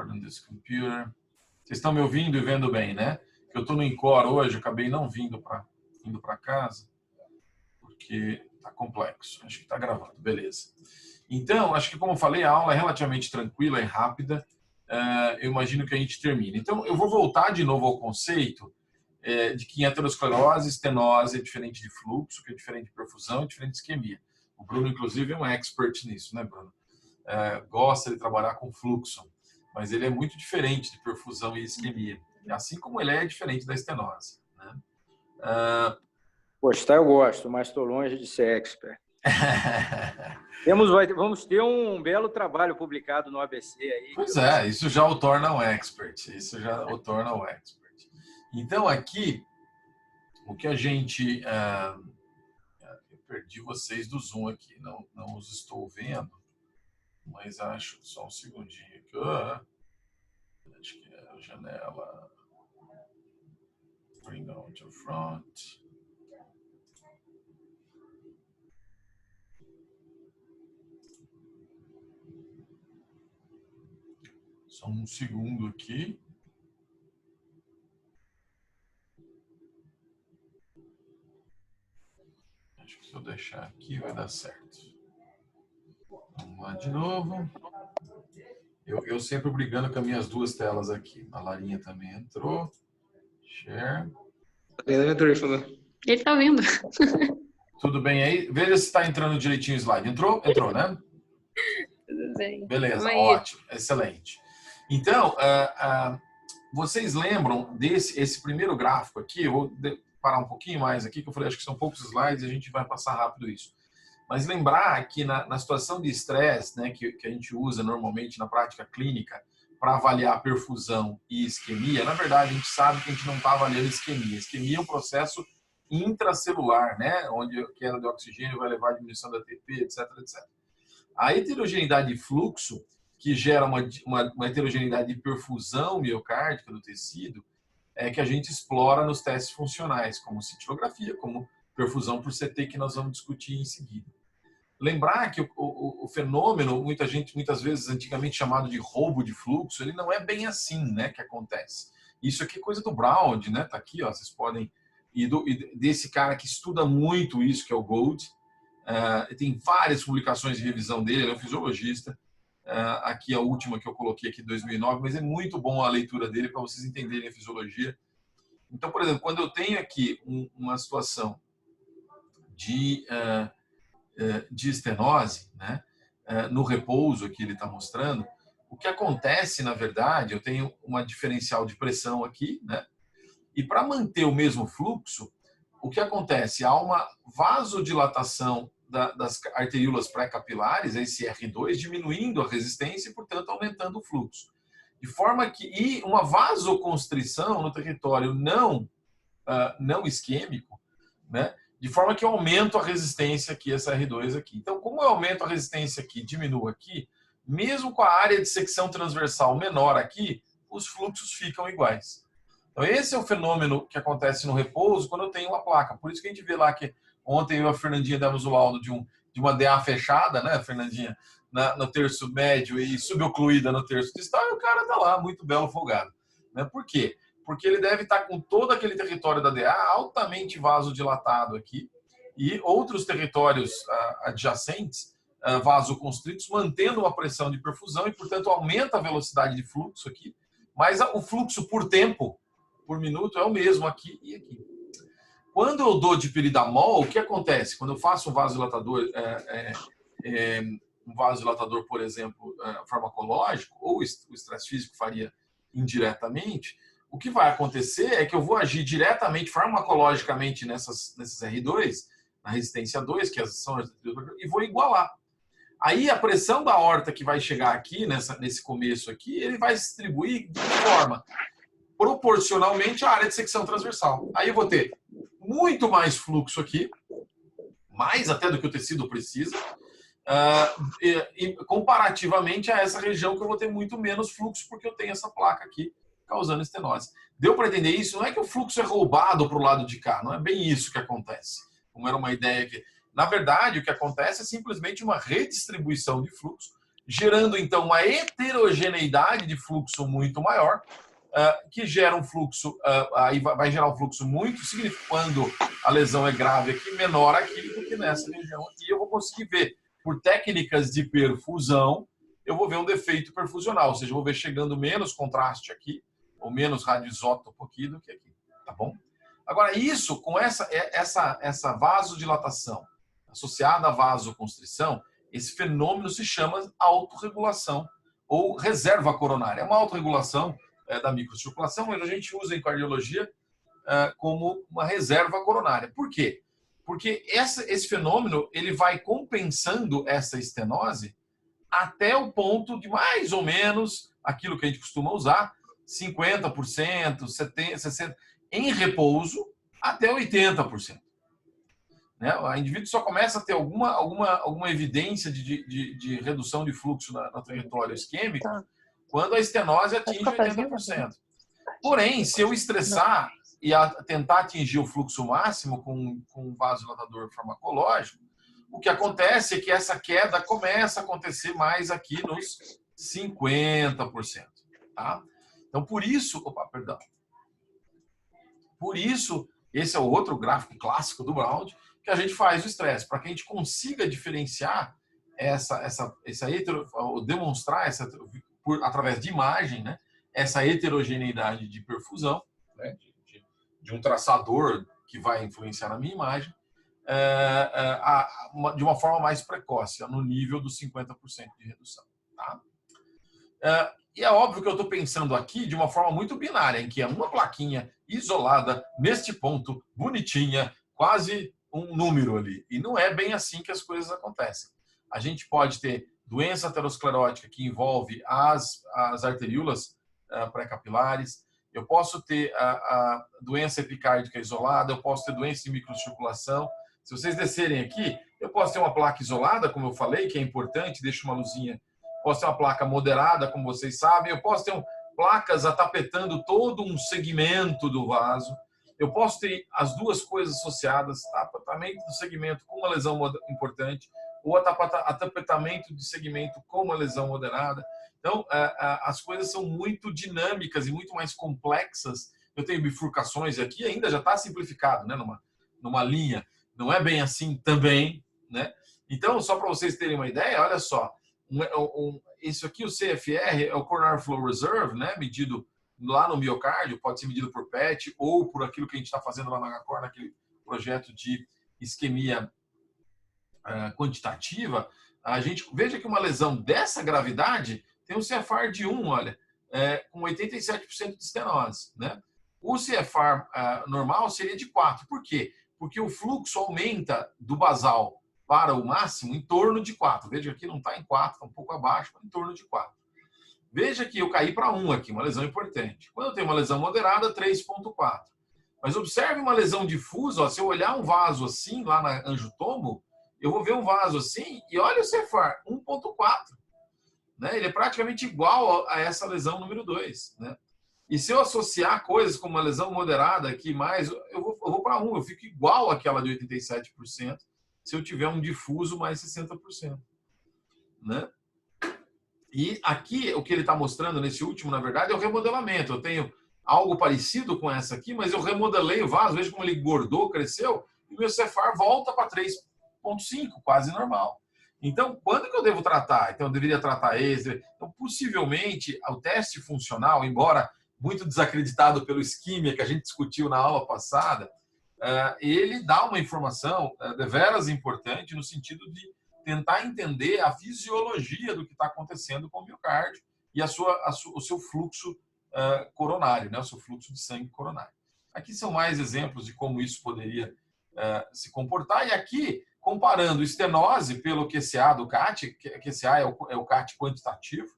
Encore on this computer. Vocês estão me ouvindo e vendo bem, né? Eu estou no Encore hoje, acabei não indo para casa, porque está complexo. Acho que está gravando, beleza. Então, acho que como eu falei, a aula é relativamente tranquila e rápida. Eu imagino que a gente termine. Então, eu vou voltar de novo ao conceito de que em aterosclerose, estenose é diferente de fluxo, que é diferente de perfusão, é diferente de isquemia. O Bruno, inclusive, é um expert nisso, né, Bruno? Gosta de trabalhar com fluxo, mas ele é muito diferente de perfusão e isquemia, assim como ele é diferente da estenose, né? Gostar eu gosto, mas estou longe de ser expert. Vamos ter um belo trabalho publicado no ABC aí. Pois é, isso já o torna um expert. Isso já o torna um expert. Então, aqui, o que a gente... eu perdi vocês do Zoom aqui, não os estou vendo, mas acho só um segundinho aqui. Acho que é a janela. Bring on to front. Só um segundo aqui. Acho que se eu deixar aqui vai dar certo. Vamos lá de novo. Eu sempre brigando com as minhas duas telas aqui. A Larinha também entrou. Share. Ele tá vindo. Tudo bem aí? Veja se está entrando direitinho o slide. Entrou? Entrou, né? Tudo bem. Beleza, ótimo. Excelente. Então, vocês lembram esse primeiro gráfico aqui? Eu vou parar um pouquinho mais aqui, que eu falei, acho que são poucos slides e a gente vai passar rápido isso. Mas lembrar que na situação de estresse, né, que a gente usa normalmente na prática clínica para avaliar perfusão e isquemia, na verdade a gente sabe que a gente não está avaliando isquemia. Isquemia é um processo intracelular, né, onde a queda de oxigênio vai levar à diminuição da ATP, etc, etc. A heterogeneidade de fluxo, que gera uma heterogeneidade de perfusão miocárdica do tecido, é que a gente explora nos testes funcionais, como cintilografia, como perfusão por CT, que nós vamos discutir em seguida. Lembrar que o fenômeno, muitas vezes antigamente chamado de roubo de fluxo, ele não é bem assim, né, que acontece. Isso aqui é coisa do Brown, né? Tá aqui, ó, vocês podem... E desse cara que estuda muito isso, que é o Gold. Tem várias publicações de revisão dele, ele é um fisiologista. Aqui a última que eu coloquei aqui, 2009, mas é muito bom a leitura dele para vocês entenderem a fisiologia. Então, por exemplo, quando eu tenho aqui uma situação de estenose, né, no repouso que ele está mostrando, o que acontece, na verdade, eu tenho uma diferencial de pressão aqui, né, e para manter o mesmo fluxo, o que acontece? Há uma vasodilatação das arteríolas pré-capilares, esse R2, diminuindo a resistência e, portanto, aumentando o fluxo. De forma que, e uma vasoconstrição no território não isquêmico, né? De forma que eu aumento a resistência aqui, essa R2 aqui. Então, como eu aumento a resistência aqui, diminuo aqui, mesmo com a área de secção transversal menor aqui, os fluxos ficam iguais. Então, esse é o fenômeno que acontece no repouso quando eu tenho uma placa. Por isso que a gente vê lá que ontem eu e a Fernandinha demos o laudo de uma DA fechada, né, Fernandinha, no terço médio e subocluída no terço distal, e o cara está lá, muito belo, folgado. Né? Por quê? Porque ele deve estar com todo aquele território da DA altamente vasodilatado aqui e outros territórios adjacentes, vasoconstritos, mantendo uma pressão de perfusão e, portanto, aumenta a velocidade de fluxo aqui, mas o fluxo por tempo, por minuto, é o mesmo aqui e aqui. Quando eu dou dipiridamol, o que acontece? Quando eu faço um vasodilatador, por exemplo, farmacológico, ou o estresse físico faria indiretamente, o que vai acontecer é que eu vou agir diretamente, farmacologicamente, nessas R2, na resistência 2, que são as, e vou igualar. Aí a pressão da aorta que vai chegar aqui, nesse começo aqui, ele vai se distribuir de forma proporcionalmente à área de secção transversal. Aí eu vou ter muito mais fluxo aqui, mais até do que o tecido precisa, e comparativamente a essa região que eu vou ter muito menos fluxo, porque eu tenho essa placa aqui causando estenose. Deu para entender isso? Não é que o fluxo é roubado para o lado de cá, não é bem isso que acontece. Como era uma ideia que... Na verdade, o que acontece é simplesmente uma redistribuição de fluxo gerando então uma heterogeneidade de fluxo muito maior, que gera um fluxo, aí vai gerar um fluxo muito significativo quando a lesão é grave aqui, menor aqui do que nessa região aqui. Eu vou conseguir ver, por técnicas de perfusão, eu vou ver um defeito perfusional, ou seja, eu vou ver chegando menos contraste aqui, ou menos radioisótopo aqui do que aqui, tá bom? Agora, isso, com essa vasodilatação associada à vasoconstrição, esse fenômeno se chama autorregulação ou reserva coronária. É uma autorregulação da microcirculação, mas a gente usa em cardiologia como uma reserva coronária. Por quê? Porque esse fenômeno ele vai compensando essa estenose até o ponto de mais ou menos aquilo que a gente costuma usar, 50%, 70%, 60%, em repouso até 80%. Né? O indivíduo só começa a ter alguma evidência de redução de fluxo na trajetória isquêmica quando a estenose atinge 80%. Porém, se eu estressar e tentar atingir o fluxo máximo com um vasodilatador farmacológico, o que acontece é que essa queda começa a acontecer mais aqui nos 50%. Tá? Então, por isso... Por isso, esse é o outro gráfico clássico do Brown, que a gente faz o estresse, para que a gente consiga diferenciar demonstrar através de imagem, né, essa heterogeneidade de perfusão, né, de um traçador que vai influenciar na minha imagem, de uma forma mais precoce, no nível dos 50% de redução. Tá? E é óbvio que eu estou pensando aqui de uma forma muito binária, em que é uma plaquinha isolada, neste ponto, bonitinha, quase um número ali. E não é bem assim que as coisas acontecem. A gente pode ter doença aterosclerótica que envolve as arteríolas pré-capilares, eu posso ter a doença epicárdica isolada, eu posso ter doença de microcirculação. Se vocês descerem aqui, eu posso ter uma placa isolada, como eu falei, que é importante, deixa uma luzinha. Posso ter uma placa moderada, como vocês sabem. Eu posso ter placas atapetando todo um segmento do vaso. Eu posso ter as duas coisas associadas, atapetamento do segmento com uma lesão importante ou atapetamento de segmento com uma lesão moderada. Então, as coisas são muito dinâmicas e muito mais complexas. Eu tenho bifurcações aqui, ainda já está simplificado, né, numa linha. Não é bem assim também, né? Então, só para vocês terem uma ideia, olha só, isso aqui, o CFR, é o Coronary Flow Reserve, né, medido lá no miocárdio, pode ser medido por PET ou por aquilo que a gente está fazendo lá na HCOR, naquele projeto de isquemia quantitativa. A gente veja que uma lesão dessa gravidade tem um CFR de 1, olha, com 87% de estenose, né? O CFR normal seria de 4. Por quê? Porque o fluxo aumenta do basal para o máximo em torno de 4. Veja que não está em 4, está um pouco abaixo, mas em torno de 4. Veja que eu caí para 1 aqui, uma lesão importante. Quando eu tenho uma lesão moderada, 3,4. Mas observe uma lesão difusa, ó, se eu olhar um vaso assim, lá na angiotomo, eu vou ver um vaso assim e olha o CFR, 1,4. Né? Ele é praticamente igual a essa lesão número 2. Né? E se eu associar coisas como uma lesão moderada aqui mais, eu vou para 1, eu fico igual àquela de 87%, se eu tiver um difuso mais 60%. Né? E aqui, o que ele está mostrando nesse último, na verdade, é o remodelamento. Eu tenho algo parecido com essa aqui, mas eu remodelei o vaso, veja como ele engordou, cresceu, e o meu CFR volta para 3,5, quase normal. Então, quando que eu devo tratar? Então, eu deveria tratar esse. Então, possivelmente, o teste funcional, embora muito desacreditado pelo isquímia que a gente discutiu na aula passada, ele dá uma informação deveras importante no sentido de tentar entender a fisiologia do que está acontecendo com o miocárdio e o seu fluxo coronário, né? O seu fluxo de sangue coronário. Aqui são mais exemplos de como isso poderia se comportar. E aqui, comparando estenose pelo QCA do CAT, QCA é o CAT quantitativo,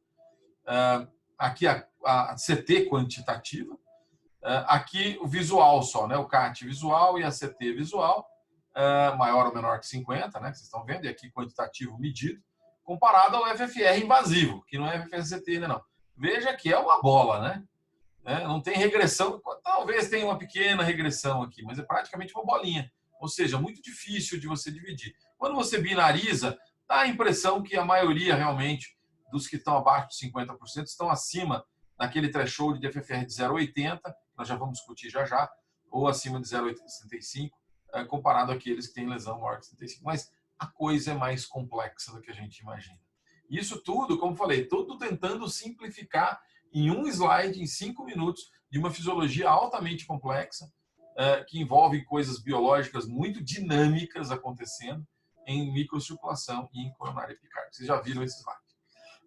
aqui a CT quantitativa, aqui o visual só, né? O CAT visual e a CT visual, maior ou menor que 50, né? Que vocês estão vendo, e aqui quantitativo medido, comparado ao FFR invasivo, que não é FFR-CT ainda não. Veja que é uma bola, né? Não tem regressão, talvez tenha uma pequena regressão aqui, mas é praticamente uma bolinha. Ou seja, muito difícil de você dividir. Quando você binariza, dá a impressão que a maioria realmente dos que estão abaixo de 50% estão acima daquele threshold de FFR de 0,80, nós já vamos discutir já, ou acima de 0,65, comparado àqueles que têm lesão maior que 65. Mas a coisa é mais complexa do que a gente imagina. Isso tudo, como falei, tudo tentando simplificar em um slide, em 5 minutos, de uma fisiologia altamente complexa, que envolve coisas biológicas muito dinâmicas acontecendo em microcirculação e em coronária epicárdica. Vocês já viram esse slide.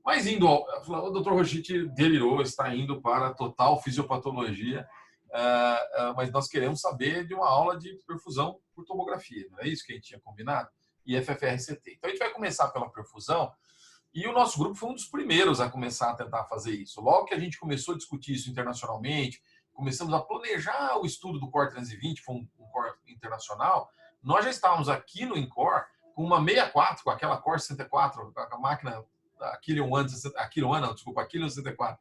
Mas indo o Dr. Rochit delirou, está indo para a total fisiopatologia, mas nós queremos saber de uma aula de perfusão por tomografia, não é isso que a gente tinha combinado? E FFRCT. Então a gente vai começar pela perfusão, e o nosso grupo foi um dos primeiros a começar a tentar fazer isso. Logo que a gente começou a discutir isso internacionalmente, começamos a planejar o estudo do COR 320, foi um COR internacional, nós já estávamos aqui no INCOR com uma 64, com aquela COR 64, a máquina Aquilion 64,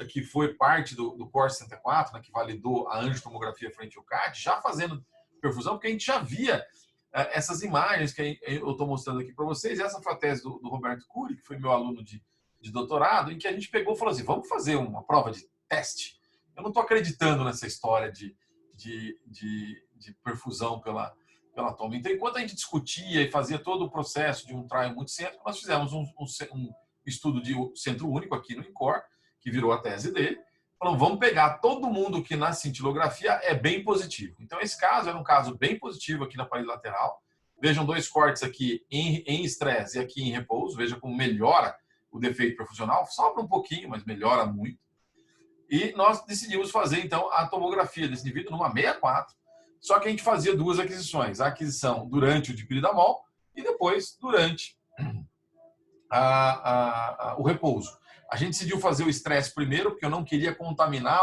que foi parte do COR 64, né, que validou a angiotomografia frente ao CAD, já fazendo perfusão, porque a gente já via essas imagens que eu estou mostrando aqui para vocês. Essa foi a tese do Roberto Cury, que foi meu aluno de doutorado, em que a gente pegou e falou assim, vamos fazer uma prova de teste. Eu não estou acreditando nessa história de perfusão pela toma. Então, enquanto a gente discutia e fazia todo o processo de um trial multicêntrico, nós fizemos um estudo de centro único aqui no INCOR, que virou a tese dele. Falamos, vamos pegar todo mundo que na cintilografia é bem positivo. Então, esse caso era um caso bem positivo aqui na parede lateral. Vejam 2 cortes aqui em estresse e aqui em repouso. Veja como melhora o defeito perfusional. Sobra um pouquinho, mas melhora muito. E nós decidimos fazer, então, a tomografia desse indivíduo numa 64. Só que a gente fazia 2 aquisições. A aquisição durante o dipiridamol e depois durante o repouso. A gente decidiu fazer o estresse primeiro, porque eu não queria contaminar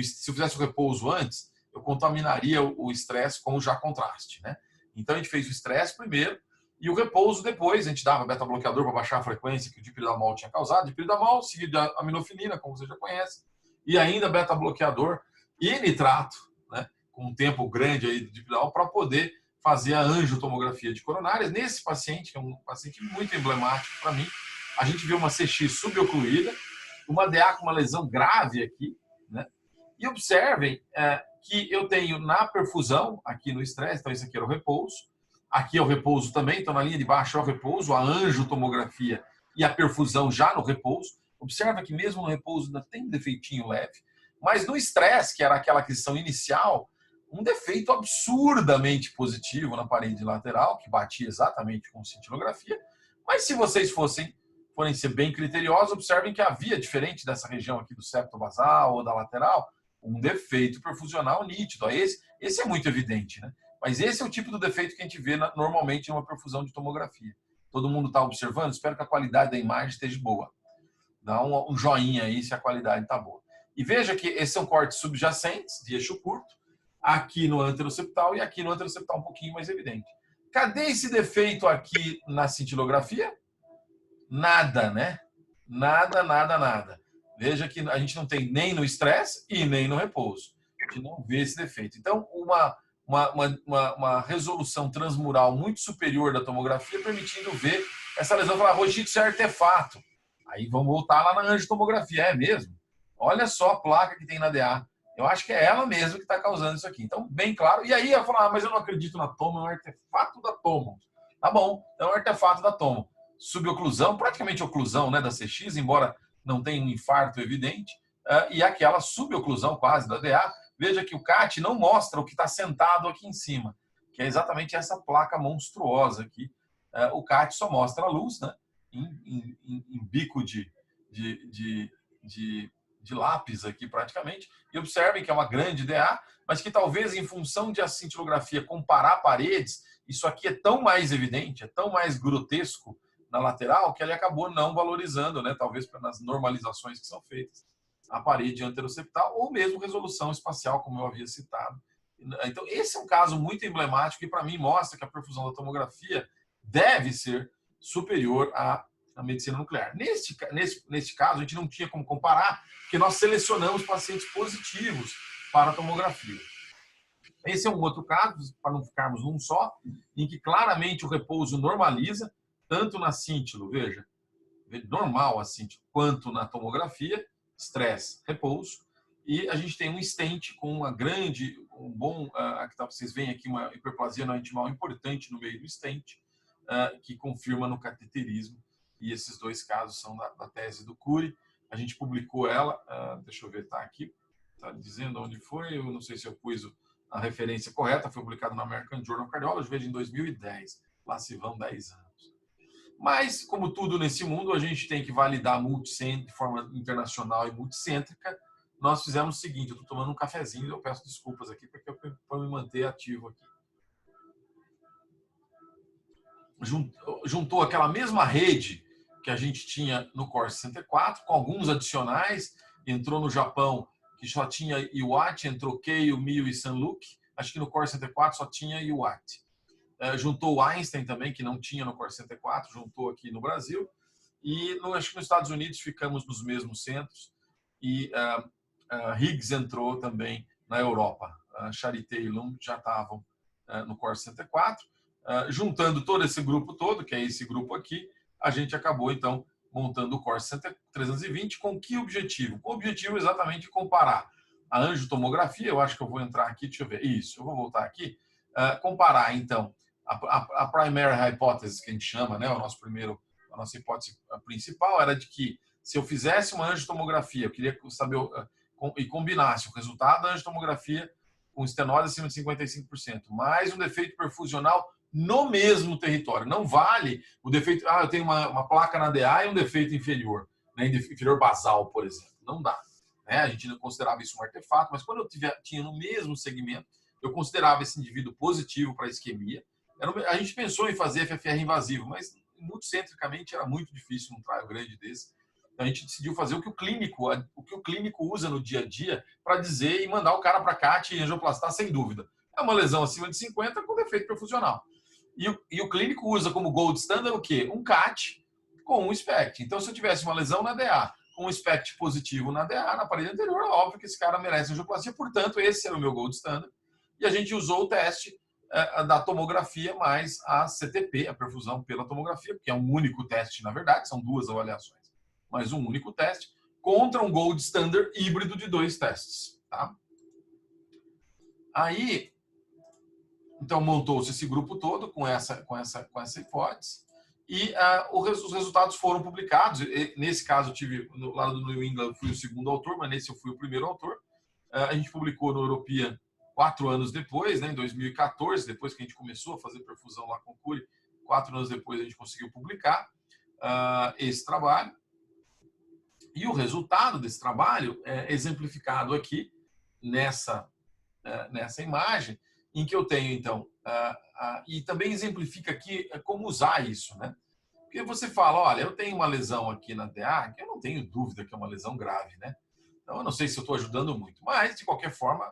se eu fizesse o repouso antes, eu contaminaria o estresse com o já contraste, né? Então a gente fez o estresse primeiro e o repouso depois. A gente dava beta-bloqueador para baixar a frequência que o dipiridamol tinha causado. Dipiridamol, seguido de aminofenina, como você já conhece, e ainda beta-bloqueador e nitrato, né? Com um tempo grande aí de dipiridamol para poder fazer a angiotomografia de coronárias. Nesse paciente, que é um paciente muito emblemático para mim, a gente viu uma CX subocluída, uma DA com uma lesão grave aqui, né? E observem que eu tenho na perfusão, aqui no estresse, então esse aqui era o repouso, aqui é o repouso também, então na linha de baixo é o repouso, a angiotomografia e a perfusão já no repouso. Observa que mesmo no repouso ainda tem um defeitinho leve, mas no estresse, que era aquela aquisição inicial, um defeito absurdamente positivo na parede lateral, que batia exatamente com cintilografia. Mas se vocês forem ser bem criteriosos, observem que havia, diferente dessa região aqui do septo basal ou da lateral, um defeito perfusional nítido. Esse é muito evidente, né? Mas esse é o tipo do defeito que a gente vê normalmente em uma perfusão de tomografia. Todo mundo está observando? Espero que a qualidade da imagem esteja boa. Dá um joinha aí se a qualidade está boa. E veja que esses são cortes subjacentes, de eixo curto, aqui no anteroseptal e aqui no anteroseptal um pouquinho mais evidente. Cadê esse defeito aqui na cintilografia? Nada, né? Nada. Veja que a gente não tem nem no estresse e nem no repouso. A gente não vê esse defeito. Então, uma resolução transmural muito superior da tomografia, permitindo ver essa lesão. Falar, Rochit, isso é artefato. Aí vamos voltar lá na angiotomografia. É mesmo? Olha só a placa que tem na DA. Eu acho que é ela mesma que está causando isso aqui. Então, bem claro. E aí eu falo, mas eu não acredito na toma, é um artefato da toma. Tá bom, é um artefato da toma. Suboclusão, praticamente oclusão, né, da CX, embora não tenha um infarto evidente, e aquela suboclusão quase da DA. Veja que o CAT não mostra o que está sentado aqui em cima, que é exatamente essa placa monstruosa aqui. O CAT só mostra a luz, né, em bico de lápis aqui praticamente, e observem que é uma grande DA, mas que talvez em função de a cintilografia comparar paredes, isso aqui é tão mais evidente, é tão mais grotesco na lateral, que ele acabou não valorizando, né, talvez nas normalizações que são feitas, a parede anteroseptal, ou mesmo resolução espacial, como eu havia citado. Então, esse é um caso muito emblemático e, para mim, mostra que a perfusão da tomografia deve ser superior à medicina nuclear. Neste caso, a gente não tinha como comparar, porque nós selecionamos pacientes positivos para a tomografia. Esse é um outro caso, para não ficarmos num só, em que claramente o repouso normaliza, tanto na cíntilo, normal, assim, quanto na tomografia, estresse, repouso, e a gente tem um stent com um bom, vocês veem aqui uma hiperplasia não intimal importante no meio do stent, que confirma no cateterismo, e esses dois casos são da tese do Cury. A gente publicou ela, deixa eu ver, está aqui, está dizendo onde foi, eu não sei se eu pus a referência correta, foi publicado na American Journal of Cardiology, veja, em 2010, lá se vão 10 anos. Mas, como tudo nesse mundo, a gente tem que validar de forma internacional e multicêntrica. Nós fizemos o seguinte, eu estou tomando um cafezinho, eu peço desculpas aqui para me manter ativo aqui. Juntou aquela mesma rede que a gente tinha no Core 64, com alguns adicionais, entrou no Japão, que só tinha Iwate, entrou Keio, Mio e Sanluk, acho que no Core 64 só tinha Iwate. Juntou o Einstein também, que não tinha no Core 64, juntou aqui no Brasil. E acho que nos Estados Unidos ficamos nos mesmos centros. E Higgs entrou também na Europa. Charité e Lund já estavam no Core 64. Juntando todo esse grupo todo, que é esse grupo aqui, a gente acabou, então, montando o Core 320 com que objetivo? Com o objetivo exatamente de comparar a angiotomografia, eu acho que eu vou entrar aqui, deixa eu ver, isso, eu vou voltar aqui, comparar, então, a primary hypothesis, que a gente chama, né, a nossa hipótese principal era de que se eu fizesse uma angiotomografia, eu queria saber e combinasse o resultado da angiotomografia com estenose acima de 55%, mais um defeito perfusional no mesmo território. Não vale o defeito, eu tenho uma placa na DA e um defeito inferior, né, inferior basal, por exemplo. Não dá. Né? A gente não considerava isso um artefato, mas quando eu tinha no mesmo segmento, eu considerava esse indivíduo positivo para isquemia. A gente pensou em fazer FFR invasivo, mas multicentricamente era muito difícil num trial grande desse. Então a gente decidiu fazer o que o clínico usa no dia a dia para dizer e mandar o cara para CAT e angioplastar sem dúvida. É uma lesão acima de 50 com defeito perfusional. E o clínico usa como gold standard o quê? Um CAT com um SPECT. Então, se eu tivesse uma lesão na DA, com um SPECT positivo na DA, na parede anterior, é óbvio que esse cara merece angioplastia. Portanto, esse era o meu gold standard. E a gente usou o teste da tomografia mais a CTP, a perfusão pela tomografia, porque é um único teste, na verdade, são duas avaliações, mas um único teste, contra um gold standard híbrido de 2 testes. Tá? Aí, então, montou-se esse grupo todo com essa hipótese e os resultados foram publicados. Nesse caso, eu tive, no lado do New England, eu fui o segundo autor, mas nesse eu fui o primeiro autor. A gente publicou no European 4 anos depois, né, em 2014, depois que a gente começou a fazer perfusão lá com o Cury, 4 anos depois a gente conseguiu publicar esse trabalho. E o resultado desse trabalho é exemplificado aqui nessa imagem, em que eu tenho, então, e também exemplifica aqui como usar isso, né? Porque você fala, olha, eu tenho uma lesão aqui na DA, que eu não tenho dúvida que é uma lesão grave, né? Então, eu não sei se eu estou ajudando muito, mas, de qualquer forma,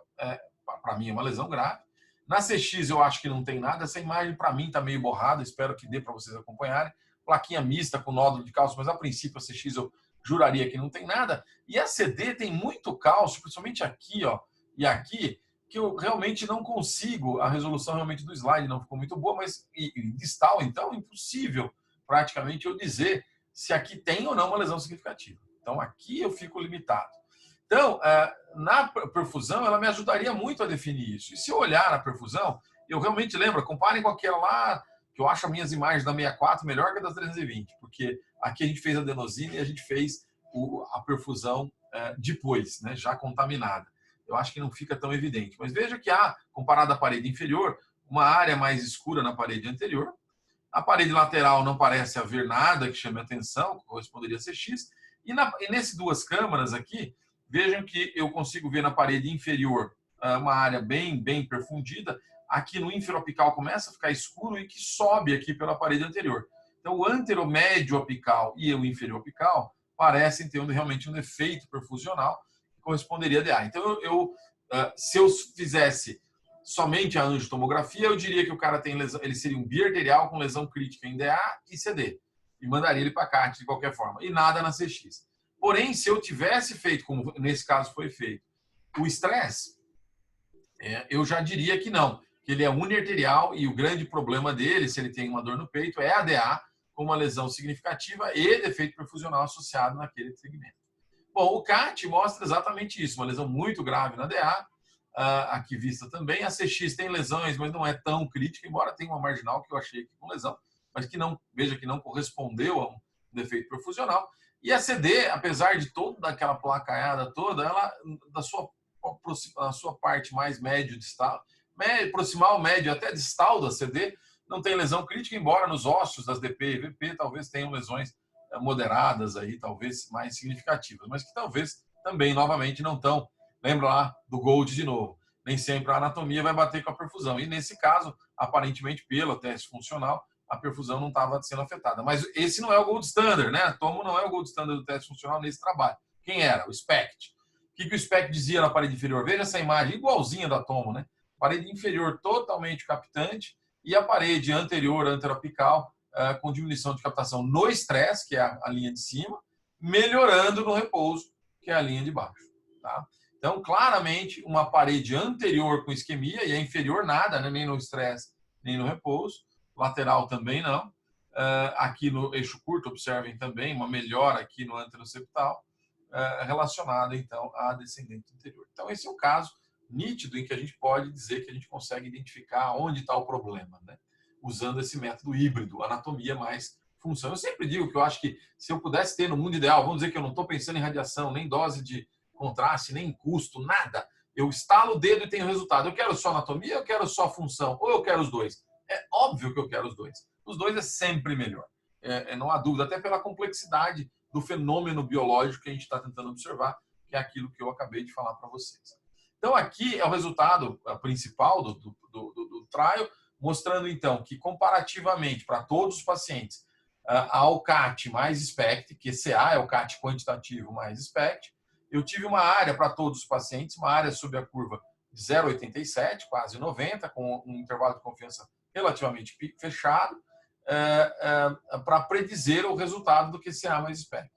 para mim é uma lesão grave. Na CX eu acho que não tem nada, essa imagem para mim está meio borrada, espero que dê para vocês acompanharem. Plaquinha mista com nódulo de cálcio, mas a princípio a CX eu juraria que não tem nada. E a CD tem muito cálcio, principalmente aqui, ó, e aqui, que eu realmente não consigo, a resolução realmente do slide não ficou muito boa, mas e distal, então, impossível praticamente eu dizer se aqui tem ou não uma lesão significativa. Então, aqui eu fico limitado. Então, na perfusão, ela me ajudaria muito a definir isso. E se eu olhar a perfusão, eu realmente lembro, comparem com aquela lá, que eu acho as minhas imagens da 64 melhor que a das 320, porque aqui a gente fez a adenosina e a gente fez a perfusão depois, né, já contaminada. Eu acho que não fica tão evidente. Mas veja que há, comparado à parede inferior, uma área mais escura na parede anterior. A parede lateral não parece haver nada que chame atenção, que corresponderia a CX. E nessas duas câmaras aqui, vejam que eu consigo ver na parede inferior uma área bem perfundida. Aqui no inferoapical começa a ficar escuro e que sobe aqui pela parede anterior. Então, o anteromédio apical e o inferior apical parecem ter realmente um defeito perfusional que corresponderia a DA. Então, se eu fizesse somente a angiotomografia, eu diria que o cara tem lesão, ele seria um biarterial com lesão crítica em DA e CD. E mandaria ele para CAT de qualquer forma. E nada na CX. Porém, se eu tivesse feito, como nesse caso foi feito, o estresse, eu já diria que não. Que ele é uniarterial e o grande problema dele, se ele tem uma dor no peito, é a DA, com uma lesão significativa e defeito perfusional associado naquele segmento. Bom, o CAT mostra exatamente isso, uma lesão muito grave na DA, aqui vista também. A CX tem lesões, mas não é tão crítica, embora tenha uma marginal que eu achei aqui com lesão, mas que não, veja que não correspondeu a um defeito perfusional. E a CD, apesar de toda aquela placaiada toda, ela, da sua parte mais médio distal, proximal, médio até distal da CD, não tem lesão crítica, embora nos ossos das DP e VP talvez tenham lesões moderadas aí, talvez mais significativas, mas que talvez também, novamente, não estão. Lembra lá do Gold de novo. Nem sempre a anatomia vai bater com a perfusão. E nesse caso, aparentemente, pelo teste funcional, a perfusão não estava sendo afetada. Mas esse não é o gold standard, né? A Tomo não é o gold standard do teste funcional nesse trabalho. Quem era? O SPECT. O que o SPECT dizia na parede inferior? Veja essa imagem igualzinha da Tomo, né? Parede inferior totalmente captante e a parede anterior, anterapical, com diminuição de captação no estresse, que é a linha de cima, melhorando no repouso, que é a linha de baixo. Tá? Então, claramente, uma parede anterior com isquemia e a inferior nada, né? Nem no estresse, nem no repouso. Lateral também não. Aqui no eixo curto, observem também uma melhora aqui no anteroceptal, relacionada, então, à descendente anterior. Então, esse é um caso nítido em que a gente pode dizer que a gente consegue identificar onde está o problema, né? Usando esse método híbrido, anatomia mais função. Eu sempre digo que eu acho que se eu pudesse ter no mundo ideal, vamos dizer que eu não estou pensando em radiação, nem dose de contraste, nem custo, nada. Eu estalo o dedo e tenho resultado. Eu quero só anatomia, eu quero só função, ou eu quero os dois. É óbvio que eu quero os dois. Os dois é sempre melhor. Não há dúvida, até pela complexidade do fenômeno biológico que a gente está tentando observar, que é aquilo que eu acabei de falar para vocês. Então, aqui é o resultado principal do trial, mostrando, então, que comparativamente para todos os pacientes, ao CAT mais SPECT, que CA é o CAT quantitativo mais SPECT, eu tive uma área para todos os pacientes, uma área sob a curva de 0,87, quase 90, com um intervalo de confiança relativamente fechado, para predizer o resultado do QCA mais SPECT.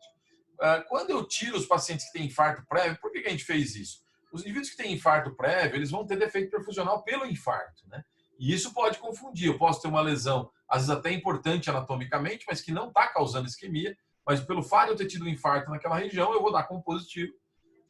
Quando eu tiro os pacientes que têm infarto prévio, por que a gente fez isso? Os indivíduos que têm infarto prévio, eles vão ter defeito perfusional pelo infarto, né? E isso pode confundir. Eu posso ter uma lesão, às vezes até importante anatomicamente, mas que não está causando isquemia, mas pelo fato de eu ter tido um infarto naquela região, eu vou dar como positivo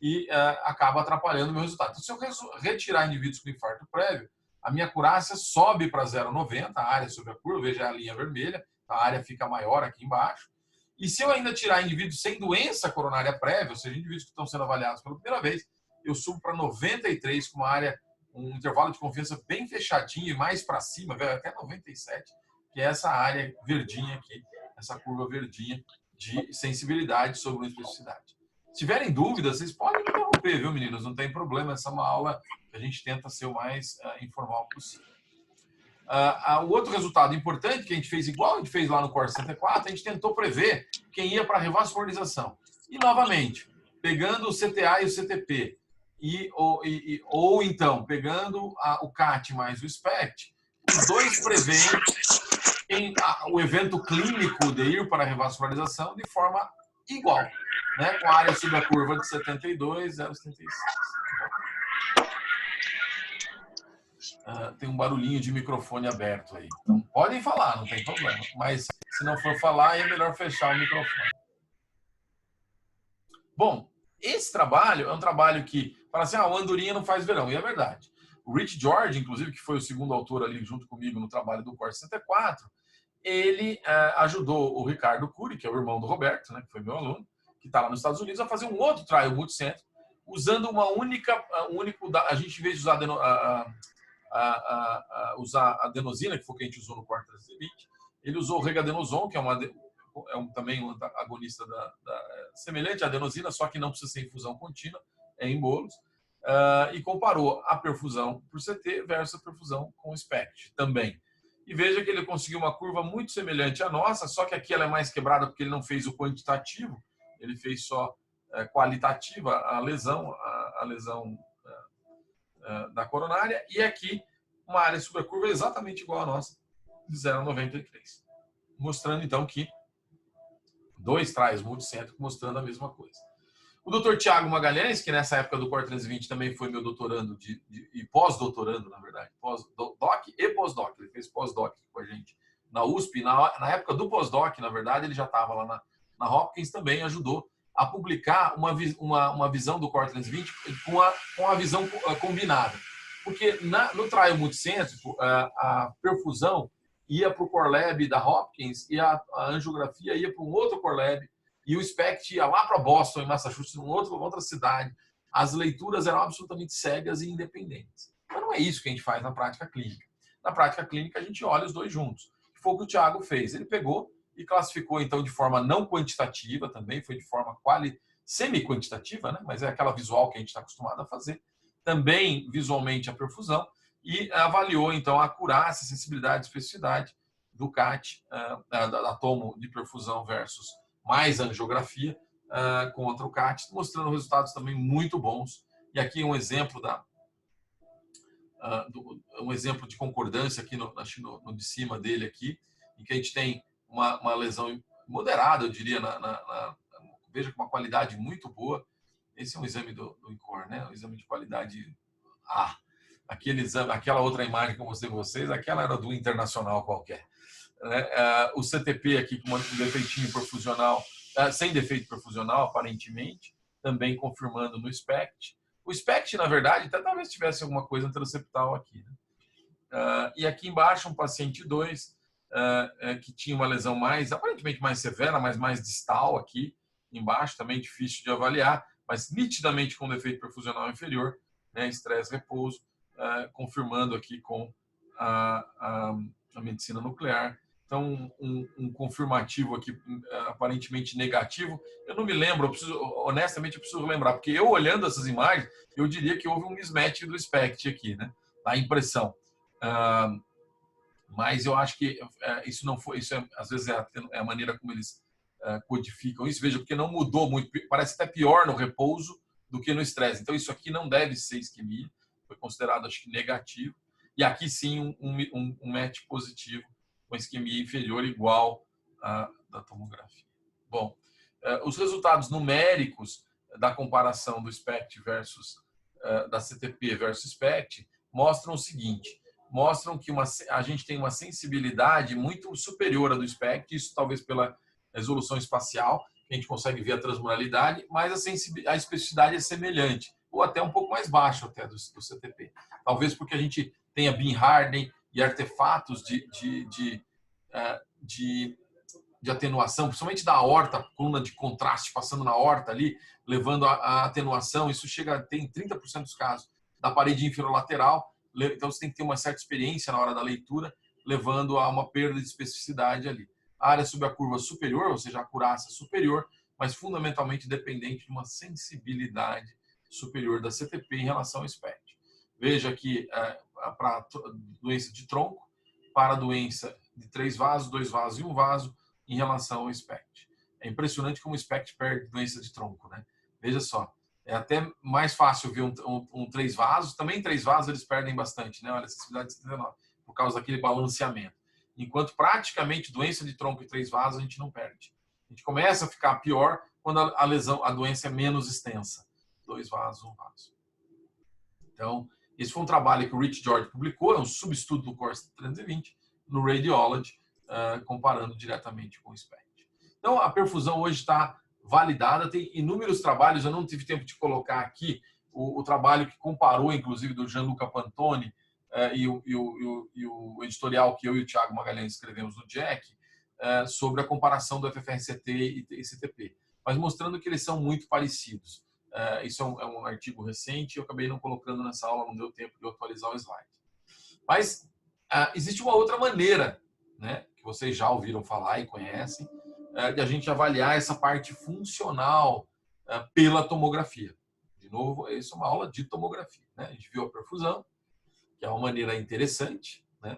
e acaba atrapalhando o meu resultado. Então, se eu retirar indivíduos com infarto prévio, a minha acurácia sobe para 0,90, a área sobre a curva, veja a linha vermelha, a área fica maior aqui embaixo. E se eu ainda tirar indivíduos sem doença coronária prévia, ou seja, indivíduos que estão sendo avaliados pela primeira vez, eu subo para 93 com uma área, um intervalo de confiança bem fechadinho e mais para cima, até 97, que é essa área verdinha aqui, essa curva verdinha de sensibilidade sobre a especificidade. Se tiverem dúvidas, vocês podem me interromper, viu, meninos? Não tem problema, essa é uma aula que a gente tenta ser o mais informal possível. O outro resultado importante que a gente fez igual a gente fez lá no Core 64, a gente tentou prever quem ia para a revascularização. E, novamente, pegando o CTA e o CTP, ou então, pegando o CAT mais o SPECT, os dois preveem o evento clínico de ir para a revascularização de forma igual, né? Com a área sob a curva de 72, 0,76. Tem um barulhinho de microfone aberto aí. Então, podem falar, não tem problema. Mas se não for falar, é melhor fechar o microfone. Bom, esse trabalho é um trabalho que fala assim, o andorinha não faz verão. E é verdade. O Rich George, inclusive, que foi o segundo autor ali junto comigo no trabalho do Core 64, ele ajudou o Ricardo Cury, que é o irmão do Roberto, né, que foi meu aluno, que está lá nos Estados Unidos, a fazer um outro trial multicentro, usando uma a gente, em vez de usar a adenosina, que foi o que a gente usou no Core 320, ele usou o regadenoson, que também um agonista semelhante à adenosina, só que não precisa ser infusão contínua, é em bolos, e comparou a perfusão por CT versus a perfusão com SPECT também. E veja que ele conseguiu uma curva muito semelhante à nossa, só que aqui ela é mais quebrada porque ele não fez o quantitativo, ele fez só qualitativa a lesão da coronária, e aqui uma área sobre a curva exatamente igual à nossa, de 0,93. Mostrando então que dois trials multicêntricos mostrando a mesma coisa. O Dr. Tiago Magalhães, que nessa época do Core 320 também foi meu doutorando e pós-doutorando, na verdade, pós-doc e pós-doc. Ele fez pós-doc com a gente na USP, na época do pós-doc, na verdade, ele já estava lá na Hopkins, também ajudou a publicar uma visão do Cortlandt 20 com a visão combinada. Porque no trial multicêntrico, a perfusão ia para o core lab da Hopkins e a angiografia ia para um outro core lab e o SPECT ia lá para Boston, em Massachusetts, outra cidade. As leituras eram absolutamente cegas e independentes. Mas não é isso que a gente faz na prática clínica. Na prática clínica, a gente olha os dois juntos. Foi o que o Thiago fez. Ele pegou e classificou, então, de forma não quantitativa também, foi de forma semi-quantitativa, né? Mas é aquela visual que a gente está acostumado a fazer. Também, visualmente, a perfusão e avaliou, então, a acurácia, sensibilidade e especificidade do CAT, da tomo de perfusão versus mais angiografia contra o CAT, mostrando resultados também muito bons. E aqui um exemplo um exemplo de concordância aqui no de cima dele aqui, em que a gente tem uma lesão moderada, eu diria, veja com uma qualidade muito boa. Esse é um exame do INCOR, né? Um exame de qualidade A. Aquela outra imagem que eu mostrei para vocês, aquela era do internacional qualquer. O CTP aqui com um defeitinho perfusional, sem defeito perfusional, aparentemente, também confirmando no SPECT. O SPECT, na verdade, até talvez tivesse alguma coisa anteroceptal aqui, né? E aqui embaixo, um paciente 2, que tinha uma lesão aparentemente mais severa, mas mais distal aqui embaixo, também difícil de avaliar, mas nitidamente com defeito perfusional inferior, né? Estresse, repouso, confirmando aqui com a medicina nuclear. Então, um confirmativo aqui aparentemente negativo. Eu não me lembro, honestamente, eu preciso lembrar, porque eu olhando essas imagens, eu diria que houve um mismatch do SPECT aqui, né? A impressão. Mas eu acho que isso não foi, às vezes é a maneira como eles codificam isso. Veja, porque não mudou muito, parece até pior no repouso do que no estresse. Então, isso aqui não deve ser isquemia, foi considerado, acho que, negativo. E aqui sim um match positivo, com isquemia inferior igual à da tomografia. Bom, os resultados numéricos da comparação do SPECT versus da CTP versus SPECT mostram o seguinte: mostram que a gente tem uma sensibilidade muito superior à do SPECT, isso talvez pela resolução espacial, que a gente consegue ver a transmuralidade, mas a especificidade é semelhante, ou até um pouco mais baixa até do CTP. Talvez porque a gente tenha Beam Hardening e artefatos de atenuação, principalmente da aorta, coluna de contraste passando na aorta ali, levando a atenuação. Isso chega a ter em 30% dos casos da parede inferolateral. Então você tem que ter uma certa experiência na hora da leitura, levando a uma perda de especificidade ali. A área sob a curva superior, ou seja, a acurácia superior, mas fundamentalmente dependente de uma sensibilidade superior da CTP em relação ao SPECT. Veja aqui para doença de tronco, para doença de 3 vasos, 2 vasos e 1 vaso em relação ao SPECT. É impressionante como o SPECT perde doença de tronco, né? Veja só, é até mais fácil ver um 3 vasos, também 3 vasos eles perdem bastante, né? Olha, a sensibilidade de 79, por causa daquele balanceamento. Enquanto praticamente doença de tronco e 3 vasos a gente não perde. A gente começa a ficar pior quando a doença é menos extensa. 2 vasos, 1 vaso. Então, esse foi um trabalho que o Rich George publicou, é um subestudo do Cortlandt 320, no Radiology, comparando diretamente com o SPECT. Então, a perfusão hoje está validada, tem inúmeros trabalhos, eu não tive tempo de colocar aqui o trabalho que comparou, inclusive, do Gianluca Pantoni e o editorial que eu e o Thiago Magalhães escrevemos no Jack, sobre a comparação do FFRCT e CTP, mas mostrando que eles são muito parecidos. Isso é um artigo recente, eu acabei não colocando nessa aula, não deu tempo de eu atualizar o slide. Mas existe uma outra maneira, né, que vocês já ouviram falar e conhecem, de a gente avaliar essa parte funcional pela tomografia. De novo, isso é uma aula de tomografia, né? A gente viu a perfusão, que é uma maneira interessante, né?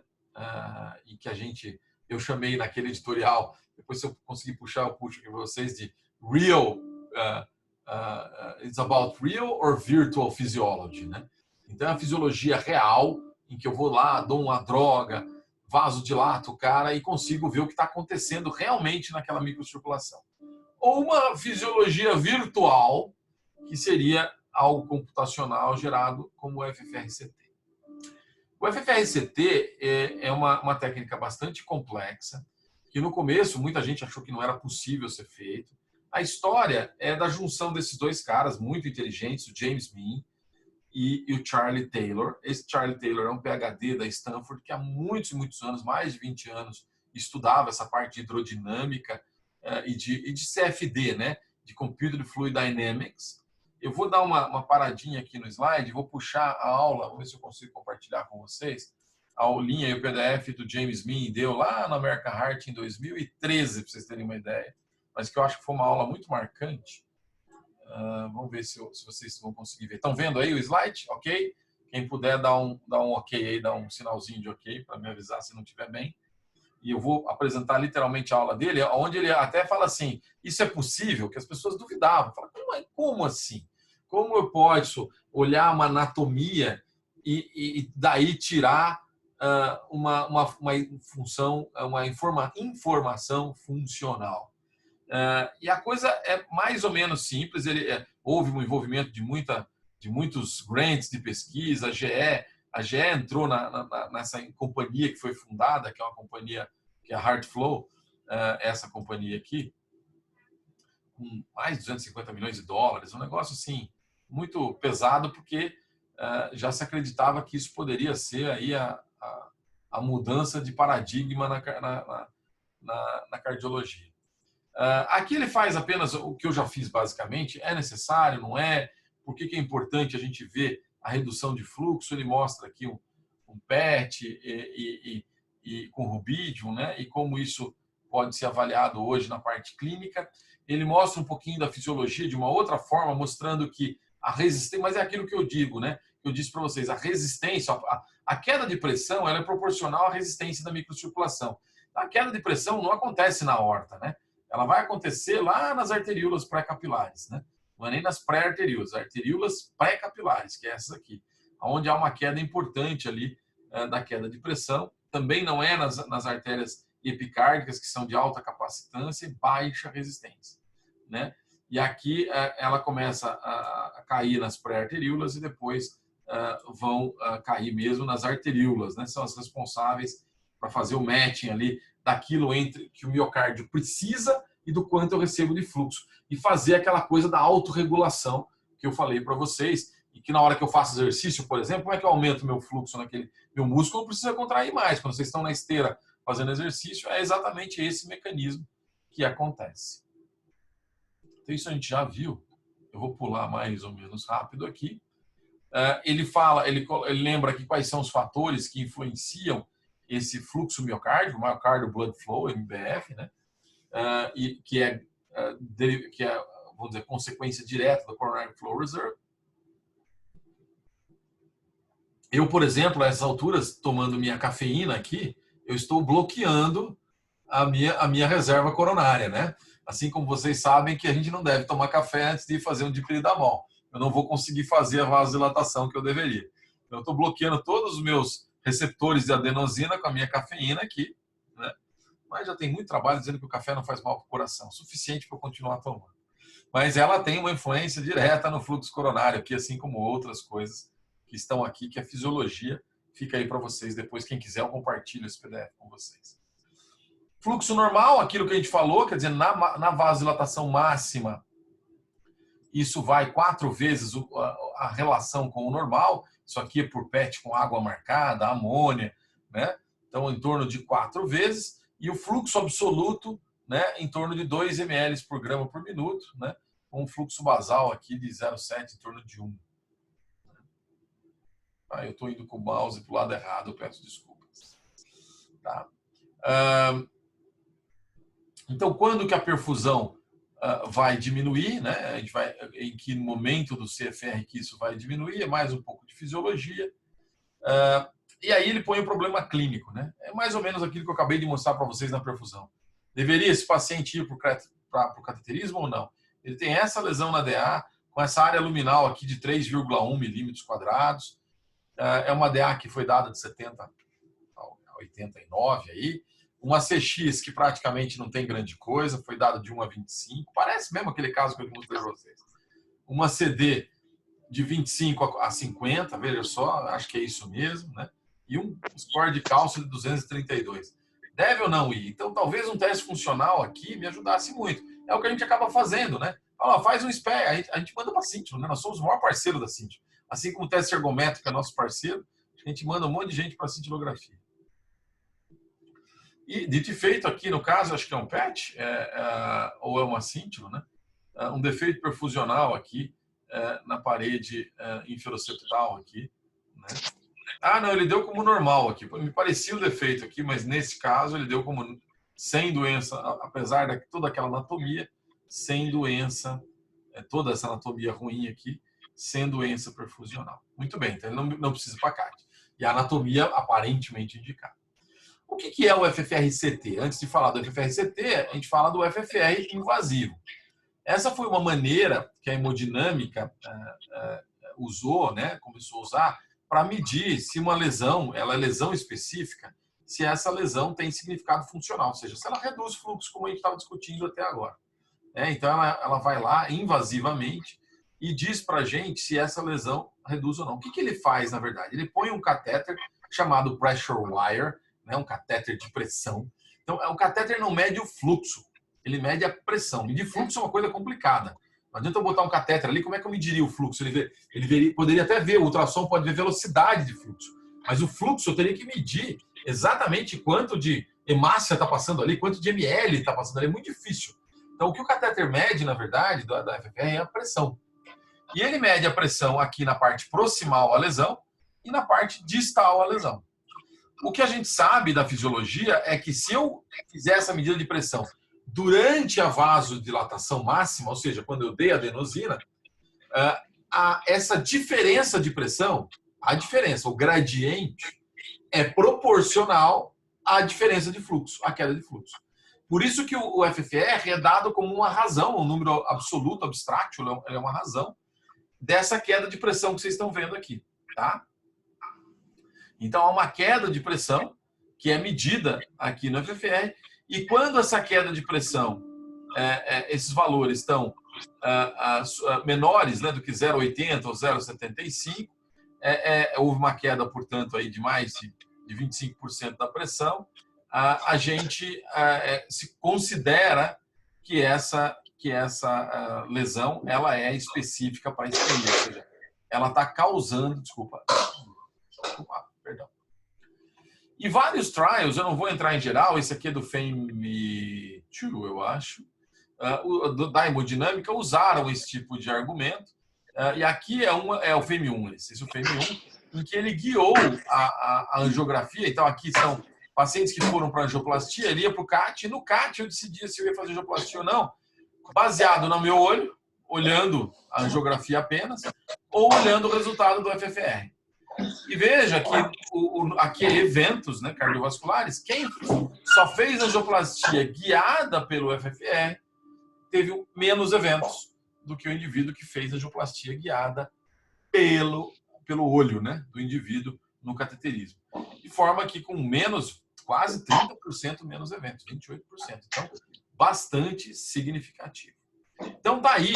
E que eu chamei naquele editorial, depois se eu conseguir puxar, eu puxo aqui para vocês, de real, it's about real or virtual physiology, né? Então, é a fisiologia real, em que eu vou lá, dou uma droga, vasodilato o cara e consigo ver o que está acontecendo realmente naquela microcirculação. Ou uma fisiologia virtual, que seria algo computacional gerado como o FFRCT. O FFRCT é uma técnica bastante complexa, que no começo muita gente achou que não era possível ser feito. A história é da junção desses dois caras muito inteligentes, o James Meehan e o Charlie Taylor. Esse Charlie Taylor é um PhD da Stanford que há muitos e muitos anos, mais de 20 anos, estudava essa parte de hidrodinâmica e de CFD, né? De Computed Fluid Dynamics. Eu vou dar uma paradinha aqui no slide, vou puxar a aula, vou ver se eu consigo compartilhar com vocês, a aulinha e o PDF do James Meehan deu lá na American Heart em 2013, para vocês terem uma ideia, mas que eu acho que foi uma aula muito marcante. Vamos ver se vocês vão conseguir ver. Estão vendo aí o slide? Ok? Quem puder dar um ok aí, dar um sinalzinho de ok para me avisar se não estiver bem. E eu vou apresentar literalmente a aula dele, onde ele até fala assim, isso é possível? Que as pessoas duvidavam. Fala, como assim? Como eu posso olhar uma anatomia e daí tirar uma função, uma informação funcional? E a coisa é mais ou menos simples. Houve um envolvimento de muitos grants de pesquisa. A GE entrou nessa companhia que foi fundada, que é uma companhia que é a Heartflow, essa companhia aqui, com mais de 250 milhões de dólares, um negócio assim muito pesado, porque já se acreditava que isso poderia ser aí a mudança de paradigma na cardiologia. Aqui ele faz apenas o que eu já fiz basicamente. É necessário, não é? Por que é importante a gente ver a redução de fluxo? Ele mostra aqui um PET e com rubidium, né? E como isso pode ser avaliado hoje na parte clínica. Ele mostra um pouquinho da fisiologia de uma outra forma, mostrando que a resistência, mas é aquilo que eu digo, né? Eu disse para vocês, a resistência, a queda de pressão, ela é proporcional à resistência da microcirculação. A queda de pressão não acontece na aorta, né? Ela vai acontecer lá nas arteríolas pré-capilares, né? Não é nem nas pré-arteríolas, arteríolas pré-capilares, que é essas aqui, onde há uma queda importante ali da queda de pressão. Também não é nas artérias epicárdicas, que são de alta capacitância e baixa resistência, né? E aqui ela começa a cair nas pré-arteríolas e depois vão cair mesmo nas arteríolas, né? São as responsáveis para fazer o matching ali daquilo entre que o miocárdio precisa e do quanto eu recebo de fluxo. E fazer aquela coisa da autorregulação que eu falei para vocês, e que na hora que eu faço exercício, por exemplo, como é que eu aumento o meu fluxo naquele... Meu músculo precisa contrair mais. Quando vocês estão na esteira fazendo exercício, é exatamente esse mecanismo que acontece. Então, isso a gente já viu. Eu vou pular mais ou menos rápido aqui. Ele lembra aqui quais são os fatores que influenciam esse fluxo miocárdico, myocardial blood flow, MBF, né? E que é, vamos dizer, consequência direta do coronary flow reserve. Eu, por exemplo, a essas alturas, tomando minha cafeína aqui, eu estou bloqueando a minha reserva coronária, né? Assim como vocês sabem que a gente não deve tomar café antes de fazer um dipiridamol. Eu não vou conseguir fazer a vasodilatação que eu deveria. Então, eu estou bloqueando todos os meus receptores de adenosina com a minha cafeína aqui, né? Mas já tem muito trabalho dizendo que o café não faz mal para o coração, suficiente para eu continuar tomando. Mas ela tem uma influência direta no fluxo coronário aqui, assim como outras coisas que estão aqui, que a fisiologia fica aí para vocês depois. Quem quiser, eu compartilho esse PDF com vocês. Fluxo normal, aquilo que a gente falou, quer dizer, na vasodilatação máxima, isso vai 4 vezes a relação com o normal. Isso aqui é por PET com água marcada, amônia, né? Então, em torno de 4 vezes. E o fluxo absoluto, né, em torno de 2 ml por grama por minuto, né? Com um fluxo basal aqui de 0,7, em torno de 1. Eu estou indo com o mouse para o lado errado, eu peço desculpas. Tá? Então, quando que a perfusão vai diminuir, né? A gente vai, em que momento do CFR que isso vai diminuir? É mais um pouco de fisiologia. E aí ele põe o problema clínico, né? É mais ou menos aquilo que eu acabei de mostrar para vocês na perfusão. Deveria esse paciente ir para o cateterismo ou não? Ele tem essa lesão na DA, com essa área luminal aqui de 3,1 milímetros quadrados. É uma DA que foi dada de 70 a 89 aí. Uma CX que praticamente não tem grande coisa, foi dada de 1 a 25. Parece mesmo aquele caso que eu mostrei para vocês. Uma CD de 25 a 50, veja só, acho que é isso mesmo, né? e um score de cálcio de 232. Deve ou não ir? Então, talvez um teste funcional aqui me ajudasse muito. É o que a gente acaba fazendo, né? Fala, faz um SPE, a gente manda para a Cintio, né? Nós somos o maior parceiro da Cintio. Assim como o teste ergométrico é nosso parceiro, a gente manda um monte de gente para a cintilografia. E, dito e feito, aqui no caso, acho que é um PET, ou é uma Cintio, né? Um defeito perfusional aqui na parede inferoceptal aqui, né? Ah, não, ele deu como normal aqui. Me parecia o defeito aqui, mas nesse caso ele deu como sem doença, apesar de toda aquela anatomia, sem doença, toda essa anatomia ruim aqui, sem doença perfusional. Muito bem, então ele não precisa para CAT. E a anatomia aparentemente indicada. O que é o FFR-CT? Antes de falar do FFR-CT, a gente fala do FFR invasivo. Essa foi uma maneira que a hemodinâmica usou, né, começou a usar, para medir se uma lesão, ela é lesão específica, se essa lesão tem significado funcional, ou seja, se ela reduz o fluxo, como a gente estava discutindo até agora. Então, ela vai lá invasivamente e diz para a gente se essa lesão reduz ou não. O que ele faz, na verdade? Ele põe um catéter chamado pressure wire, né, um catéter de pressão. Então, o catéter não mede o fluxo, ele mede a pressão. Medir fluxo é uma coisa complicada. Não adianta eu botar um catéter ali, como é que eu mediria o fluxo? Ele poderia até ver, o ultrassom pode ver velocidade de fluxo, mas o fluxo eu teria que medir exatamente quanto de hemácia está passando ali, quanto de ml está passando ali, é muito difícil. Então, o que o catéter mede, na verdade, da FFR é a pressão. E ele mede a pressão aqui na parte proximal à lesão e na parte distal à lesão. O que a gente sabe da fisiologia é que se eu fizer essa medida de pressão durante a vasodilatação máxima, ou seja, quando eu dei a adenosina, essa diferença de pressão, o gradiente, é proporcional à diferença de fluxo, à queda de fluxo. Por isso que o FFR é dado como uma razão, um número absoluto, abstract, é uma razão dessa queda de pressão que vocês estão vendo aqui, tá? Então, há uma queda de pressão que é medida aqui no FFR, e quando essa queda de pressão, esses valores estão menores, né, do que 0,80 ou 0,75, houve uma queda, portanto, aí de mais de 25% da pressão, a gente se considera que essa lesão ela é específica para isquemia, ou seja, ela está causando, perdão. E vários trials, eu não vou entrar em geral, esse aqui é do FAME2, eu acho, da hemodinâmica, usaram esse tipo de argumento, e aqui é o FAME1, esse é o FAME1, em que ele guiou a angiografia. Então, aqui são pacientes que foram para angioplastia, ele ia para o CAT, e no CAT eu decidia se eu ia fazer angioplastia ou não, baseado no meu olho, olhando a angiografia apenas, ou olhando o resultado do FFR. E veja que aqui é eventos, né, cardiovasculares. Quem só fez angioplastia guiada pelo FFR teve menos eventos do que o indivíduo que fez angioplastia guiada pelo olho, né, do indivíduo no cateterismo. De forma que com quase 30% menos eventos, 28%. Então, bastante significativo. Então, tá aí.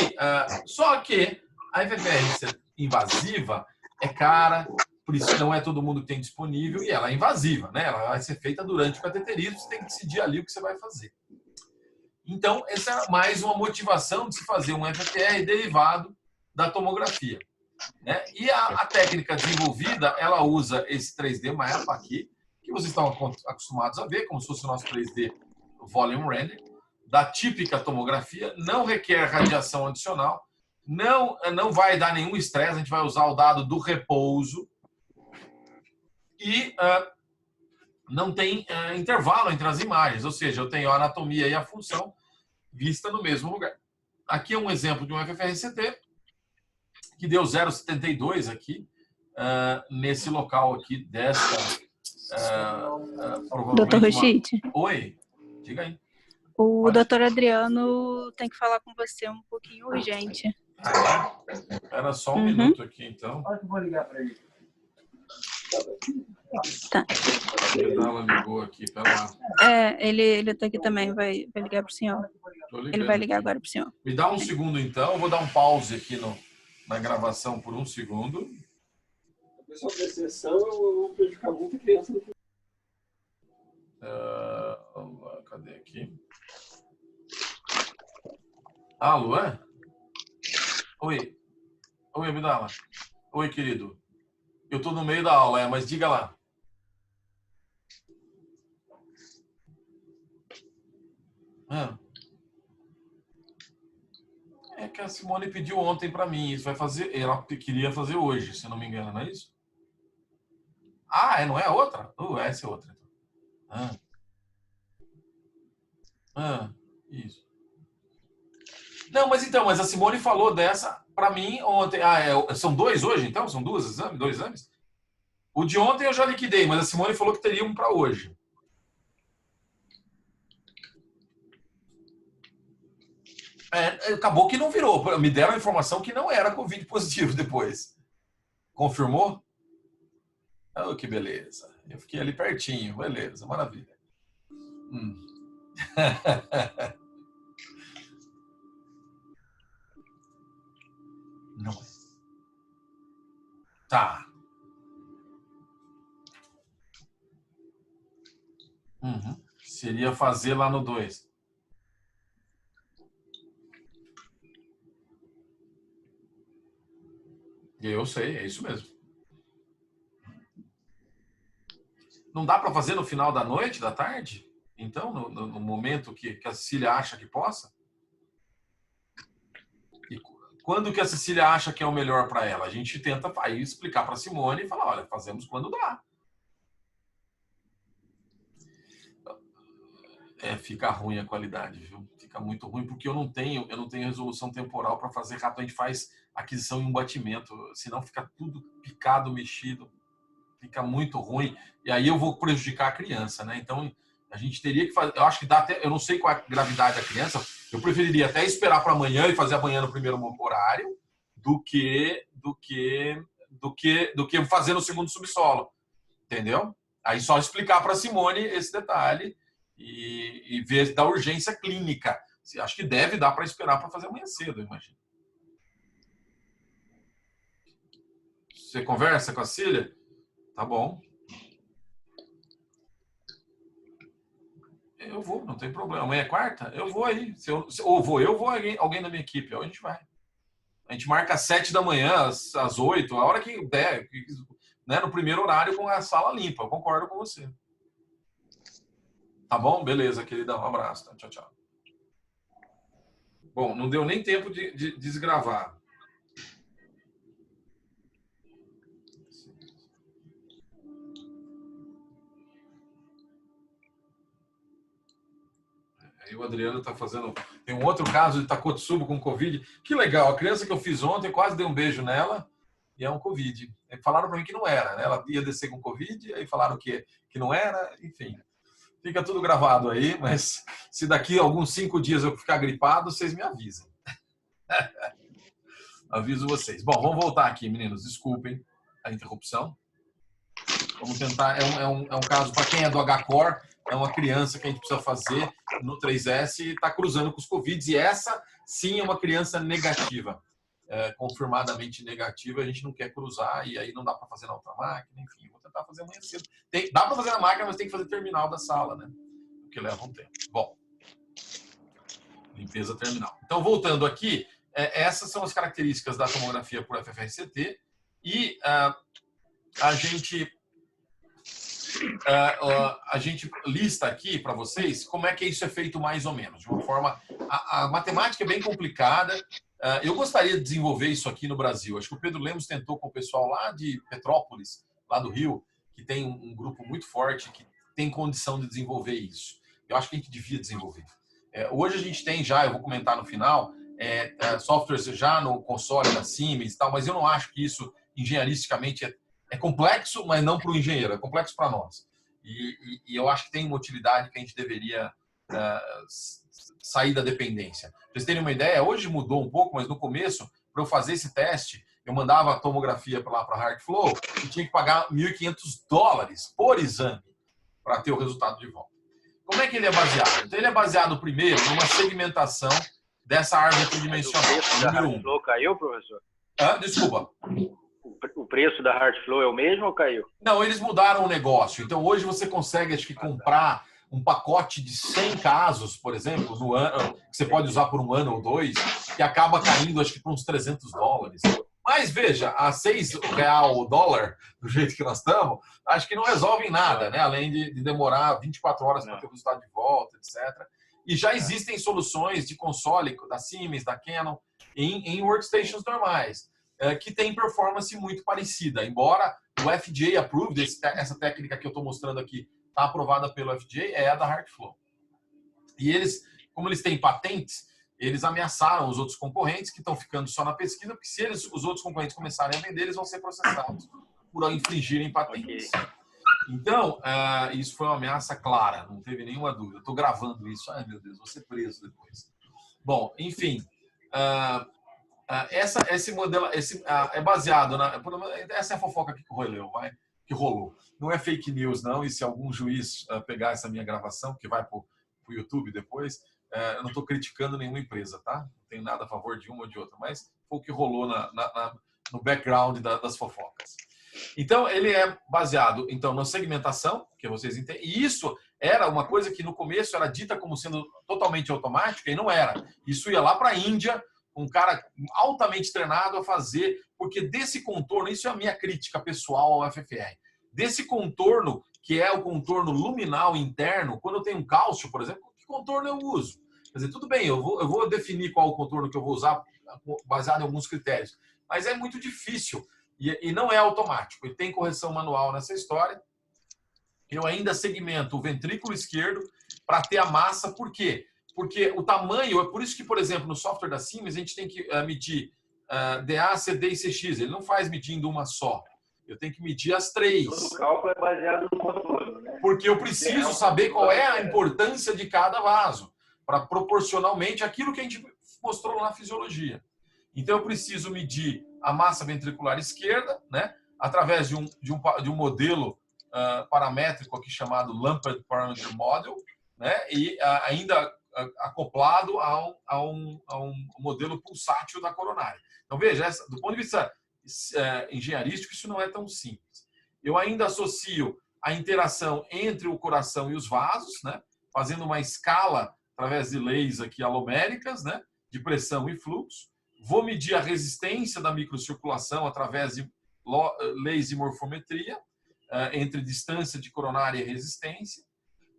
Só que a FFR invasiva é cara, por isso não é todo mundo que tem disponível, e ela é invasiva, né? Ela vai ser feita durante o cateterismo, você tem que decidir ali o que você vai fazer. Então, essa é mais uma motivação de se fazer um FFR derivado da tomografia, né? E a técnica desenvolvida, ela usa esse 3D map aqui, que vocês estão acostumados a ver, como se fosse o nosso 3D volume render, da típica tomografia, não requer radiação adicional, não vai dar nenhum estresse, a gente vai usar o dado do repouso e não tem intervalo entre as imagens, ou seja, eu tenho a anatomia e a função vista no mesmo lugar. Aqui é um exemplo de um FFR-CT que deu 0,72 aqui, nesse local aqui desta... Doutor Rochite? Oi, diga aí. O doutor Adriano tem que falar com você um pouquinho urgente. Era só um minuto aqui, então. Olha que eu vou ligar para ele. Tá. Ela ligou aqui, pera lá. Ele tá aqui também, vai ligar pro senhor. Ele vai ligar agora pro senhor. Me dá um segundo, então. Eu vou dar um pause aqui na gravação por um segundo. pessoal da exceção, eu vou prejudicar muita criança no futuro. Cadê aqui? Alô, é? Oi. Oi, Abdala. Oi, querido. Eu estou no meio da aula, mas diga lá. É que a Simone pediu ontem para mim. Isso vai fazer. Ela queria fazer hoje, se eu não me engano, não é isso? Ah, não é a outra? Essa é outra. Isso. Não, mas a Simone falou dessa para mim ontem. São dois hoje, então? São dois exames? O de ontem eu já liquidei, mas a Simone falou que teria um para hoje. Acabou que não virou. Me deram a informação que não era Covid positivo depois. Confirmou? Oh, que beleza. Eu fiquei ali pertinho. Beleza, maravilha. Não é. Tá. Seria fazer lá no 2. Eu sei, é isso mesmo. Não dá para fazer no final da noite, da tarde? Então, no momento que a Cecília acha que possa? E quando que a Cecília acha que é o melhor para ela? A gente tenta aí explicar para a Simone e falar, olha, fazemos quando dá. Fica ruim a qualidade, viu? Fica muito ruim porque eu não tenho resolução temporal para fazer rápido. A gente faz aquisição em um batimento, senão fica tudo picado, mexido, fica muito ruim. E aí eu vou prejudicar a criança, né? Então a gente teria que fazer. Eu acho que dá até. Eu não sei qual é a gravidade da criança. Eu preferiria até esperar para amanhã e fazer amanhã no primeiro horário do que fazer no segundo subsolo, entendeu? Aí só explicar para a Simone esse detalhe. E ver da urgência clínica. Acho que deve dar para esperar para fazer amanhã cedo, eu imagino. Você conversa com a Cília? Tá bom. Eu vou, não tem problema. Amanhã é quarta? Eu vou aí. Ou vou alguém da minha equipe. A gente vai. A gente marca às 7 da manhã, às 8, a hora que der, né, no primeiro horário com a sala limpa. Eu concordo com você. Tá bom? Beleza, queridão. Um abraço. Tá? Tchau, tchau. Bom, não deu nem tempo de desgravar. Aí o Adriano está fazendo... Tem um outro caso de Takotsubo com Covid. Que legal. A criança que eu fiz ontem, quase dei um beijo nela e é um Covid. Falaram para mim que não era, né? Ela ia descer com Covid, aí falaram que não era, enfim... Fica tudo gravado aí, mas se daqui a alguns 5 dias eu ficar gripado, vocês me avisam. Aviso vocês. Bom, vamos voltar aqui, meninos. Desculpem a interrupção. Vamos tentar. É um caso, para quem é do HCOR, é uma criança que a gente precisa fazer no 3S e está cruzando com os Covids. E essa, sim, é uma criança negativa. Confirmadamente negativa, a gente não quer cruzar e aí não dá para fazer na outra máquina, enfim, vou tentar fazer amanhã cedo. Dá para fazer na máquina, mas tem que fazer terminal da sala, né? Porque leva um tempo. Bom, limpeza terminal. Então, voltando aqui, essas são as características da tomografia por FFRCT e a gente lista aqui para vocês como é que isso é feito mais ou menos, de uma forma... A matemática é bem complicada. Eu gostaria de desenvolver isso aqui no Brasil. Acho que o Pedro Lemos tentou com o pessoal lá de Petrópolis, lá do Rio, que tem um grupo muito forte que tem condição de desenvolver isso. Eu acho que a gente devia desenvolver. Hoje a gente tem já, eu vou comentar no final, softwares já no console da Siemens e tal, mas eu não acho que isso, engenheiristicamente, é complexo, mas não para o engenheiro, é complexo para nós. E eu acho que tem uma utilidade que a gente deveria sair da dependência. Para vocês terem uma ideia, hoje mudou um pouco, mas no começo, para eu fazer esse teste, eu mandava a tomografia lá para a HeartFlow e tinha que pagar $1.500 por exame para ter o resultado de volta. Como é que ele é baseado? Então, ele é baseado primeiro numa segmentação dessa árvore tridimensional. O preço da HeartFlow caiu, professor? Desculpa. O preço da HeartFlow é o mesmo ou caiu? Não, eles mudaram o negócio. Então, hoje você consegue, acho que, comprar um pacote de 100 casos, por exemplo, no ano, que você pode usar por um ano ou dois, que acaba caindo, acho que, por uns $300. Mas, veja, a R$6 o dólar, do jeito que nós estamos, acho que não resolvem nada, né? Além de demorar 24 horas para ter o resultado de volta, etc. E já existem soluções de console da Siemens, da Canon, em workstations normais, que tem performance muito parecida. Embora o FDA approved, essa técnica que eu estou mostrando aqui, está aprovada pelo FDA, é a da HeartFlow. E eles, como eles têm patentes, eles ameaçaram os outros concorrentes que estão ficando só na pesquisa, porque se os outros concorrentes começarem a vender, eles vão ser processados por infringirem patentes. Okay. Então, isso foi uma ameaça clara, não teve nenhuma dúvida. Estou gravando isso, ai meu Deus, vou ser preso depois. Bom, enfim, esse modelo é baseado essa é a fofoca que rolou. Não é fake news, não, e se algum juiz pegar essa minha gravação, que vai para o YouTube depois, eu não estou criticando nenhuma empresa, tá? Não tenho nada a favor de uma ou de outra, mas foi o que rolou no background das fofocas. Então, ele é baseado na segmentação, que vocês entendem, e isso era uma coisa que no começo era dita como sendo totalmente automática, e não era. Isso ia lá para a Índia, um cara altamente treinado a fazer, porque desse contorno, isso é a minha crítica pessoal ao FFR, desse contorno, que é o contorno luminal interno, quando eu tenho um cálcio, por exemplo, que contorno eu uso? Quer dizer, tudo bem, eu vou definir qual o contorno que eu vou usar, baseado em alguns critérios, mas é muito difícil. E não é automático, e tem correção manual nessa história. Eu ainda segmento o ventrículo esquerdo para ter a massa. Por quê? Porque o tamanho, é por isso que, por exemplo, no software da Siemens, a gente tem que medir DA, CD e CX. Ele não faz medindo uma só. Eu tenho que medir as três. Todo o cálculo é baseado no contorno, né? Porque eu preciso saber qual é a importância de cada vaso, para proporcionalmente aquilo que a gente mostrou na fisiologia. Então, eu preciso medir a massa ventricular esquerda, né, através de um modelo paramétrico aqui chamado Lumped Parameter Model, né, e ainda acoplado a um modelo pulsátil da coronária. Então, veja, do ponto de vista engenheirístico, isso não é tão simples. Eu ainda associo a interação entre o coração e os vasos, né, fazendo uma escala através de leis aqui aloméricas, né, de pressão e fluxo. Vou medir a resistência da microcirculação através de leis de morfometria, entre distância de coronária e resistência.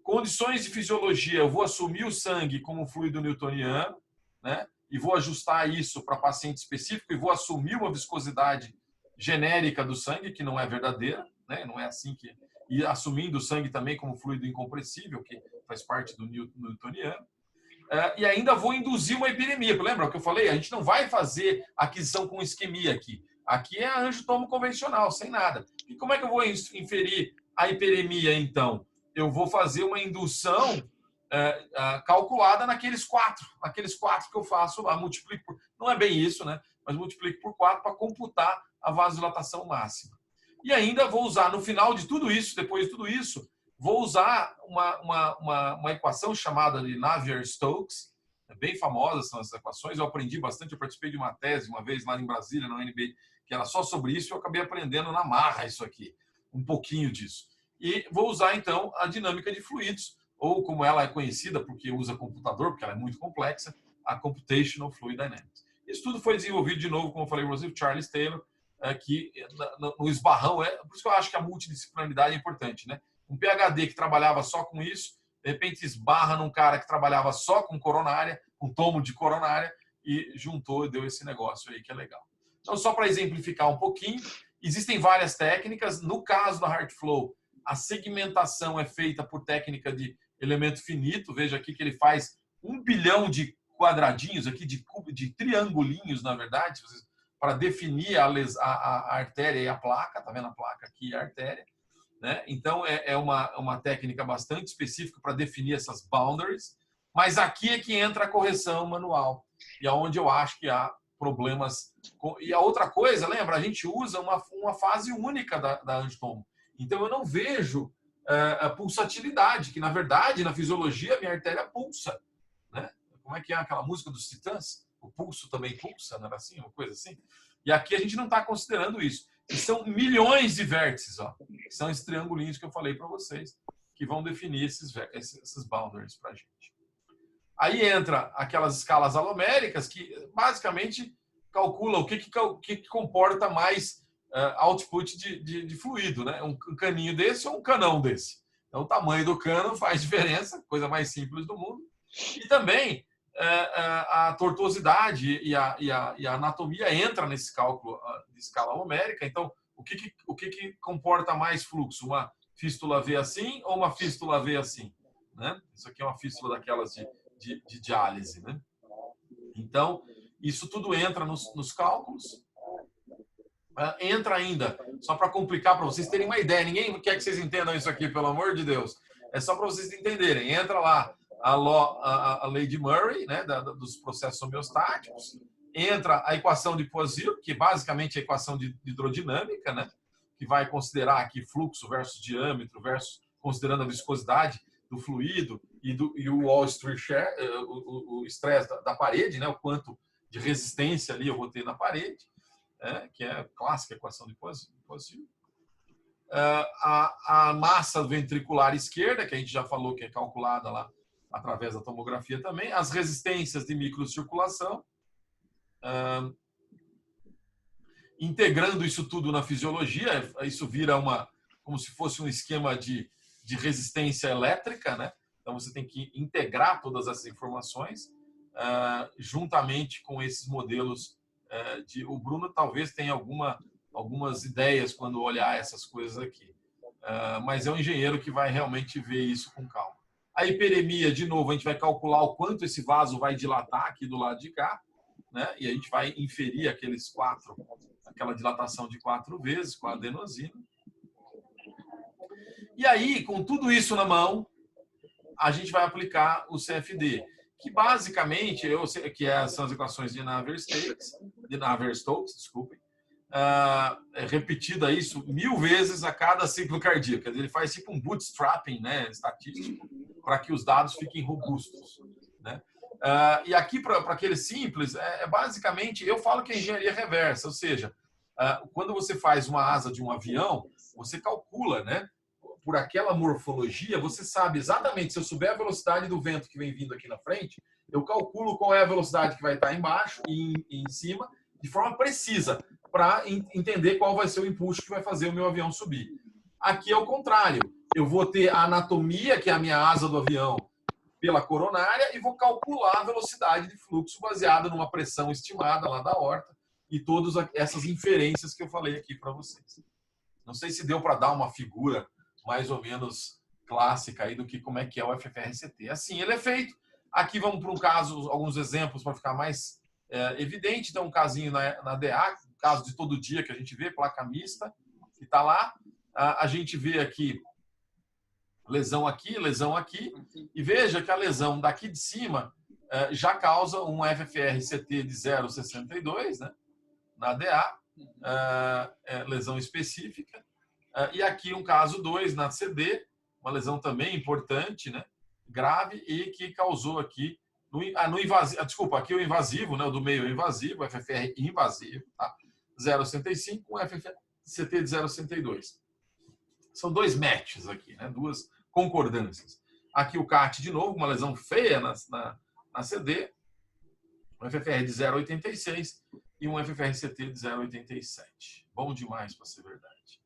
Condições de fisiologia, eu vou assumir o sangue como fluido newtoniano, né? E vou ajustar isso para paciente específico e vou assumir uma viscosidade genérica do sangue, que não é verdadeira, né? Não é assim que... E assumindo o sangue também como fluido incompressível, que faz parte do newtoniano. E ainda vou induzir uma hiperemia. Lembra o que eu falei? A gente não vai fazer aquisição com isquemia aqui. Aqui é angiotomo convencional, sem nada. E como é que eu vou inferir a hiperemia, então? Eu vou fazer uma indução calculada naqueles quatro que eu faço lá, multiplico por... Não é bem isso, né? Mas multiplico por 4 para computar a vasodilatação máxima. E ainda vou usar, no final de tudo isso, depois de tudo isso, vou usar uma equação chamada de Navier-Stokes, bem famosa são essas equações, eu aprendi bastante, eu participei de uma tese uma vez lá em Brasília, na UNB, que era só sobre isso, e eu acabei aprendendo na marra isso aqui, um pouquinho disso. E vou usar, então, a dinâmica de fluidos, ou como ela é conhecida, porque usa computador, porque ela é muito complexa, a Computational Fluid Dynamics. Isso tudo foi desenvolvido, de novo, como eu falei, o Charles Taylor, que no esbarrão, por isso que eu acho que a multidisciplinaridade é importante, né? Um PhD que trabalhava só com isso, de repente esbarra num cara que trabalhava só com coronária, com tomo de coronária, e juntou e deu esse negócio aí que é legal. Então, só para exemplificar um pouquinho, existem várias técnicas. No caso da HeartFlow, a segmentação é feita por técnica de elemento finito. Veja aqui que ele faz 1 bilhão de quadradinhos, aqui de triangulinhos, na verdade, para definir a artéria e a placa. Tá vendo a placa aqui e a artéria? Né? Então, é uma técnica bastante específica para definir essas boundaries, mas aqui é que entra a correção manual, e é onde eu acho que há problemas. E a outra coisa, lembra, a gente usa uma fase única da angiotomo, então eu não vejo a pulsatilidade, que na verdade, na fisiologia, a minha artéria pulsa. Né? Como é que é aquela música dos Titãs? O pulso também pulsa, não era assim? Uma coisa assim? E aqui a gente não está considerando isso. E são milhões de vértices, ó, que são esses triangulinhos que eu falei para vocês, que vão definir esses boundaries para a gente. Aí entra aquelas escalas aloméricas que basicamente calcula o que comporta mais output de fluido, né? Um caninho desse ou um canão desse. Então, o tamanho do cano faz diferença, coisa mais simples do mundo. E também a tortuosidade e a anatomia entra nesse cálculo de escala alomérica. Então, o que comporta mais fluxo? Uma fístula V assim ou uma fístula V assim? Né? Isso aqui é uma fístula daquelas de diálise. Né? Então, isso tudo entra nos cálculos. Entra ainda, só para complicar, para vocês terem uma ideia. Ninguém quer que vocês entendam isso aqui, pelo amor de Deus. É só para vocês entenderem. Entra lá a lei de Murray, né, dos processos homeostáticos. Entra a equação de Poiseuille, que basicamente é a equação de hidrodinâmica, né, que vai considerar aqui fluxo versus diâmetro, considerando a viscosidade do fluido e o wall stress share, o estresse da parede, né, o quanto de resistência ali eu vou ter na parede. Que é a clássica equação de Poiseuille. A massa ventricular esquerda, que a gente já falou que é calculada lá através da tomografia também, as resistências de microcirculação, integrando isso tudo na fisiologia, isso vira como se fosse um esquema de resistência elétrica, né? Então você tem que integrar todas essas informações juntamente com esses modelos. O Bruno talvez tenha algumas ideias quando olhar essas coisas aqui, mas é um engenheiro que vai realmente ver isso com calma. A hiperemia, de novo, a gente vai calcular o quanto esse vaso vai dilatar aqui do lado de cá, né? E a gente vai inferir aquela dilatação de 4 vezes com a adenosina. E aí, com tudo isso na mão, a gente vai aplicar o CFD, que basicamente são as equações de Navier-Stokes, desculpem, repetida isso 1000 vezes a cada ciclo cardíaco. Ele faz tipo um bootstrapping, né, estatístico, para que os dados fiquem robustos. Né? E aqui, para aquele simples, basicamente, eu falo que é engenharia reversa, ou seja, quando você faz uma asa de um avião, você calcula, né? Por aquela morfologia, você sabe exatamente, se eu souber a velocidade do vento que vem vindo aqui na frente, eu calculo qual é a velocidade que vai estar embaixo e em cima, de forma precisa, para entender qual vai ser o impulso que vai fazer o meu avião subir. Aqui é o contrário. Eu vou ter a anatomia, que é a minha asa do avião, pela coronária, e vou calcular a velocidade de fluxo baseada numa pressão estimada lá da horta e todas essas inferências que eu falei aqui para vocês. Não sei se deu para dar uma figura mais ou menos clássica aí como é que é o FFRCT. Assim ele é feito. Aqui vamos para um caso, alguns exemplos para ficar mais evidente. Então, um casinho na DA, caso de todo dia que a gente vê, placa mista, que está lá. A gente vê aqui lesão aqui, e veja que a lesão daqui de cima já causa um FFRCT de 0,62, né, na DA, lesão específica. E aqui um caso 2 na CD, uma lesão também importante, né, grave, e que causou aqui no invasivo, desculpa, aqui o invasivo, né, o do meio invasivo, FFR invasivo, tá? 0,65 com FFCT de 0,62. São 2 matches aqui, né, 2 concordâncias. Aqui o CAT de novo, uma lesão feia na CD, um FFR de 0,86 e um FFRCT de 0,87. Bom demais para ser verdade.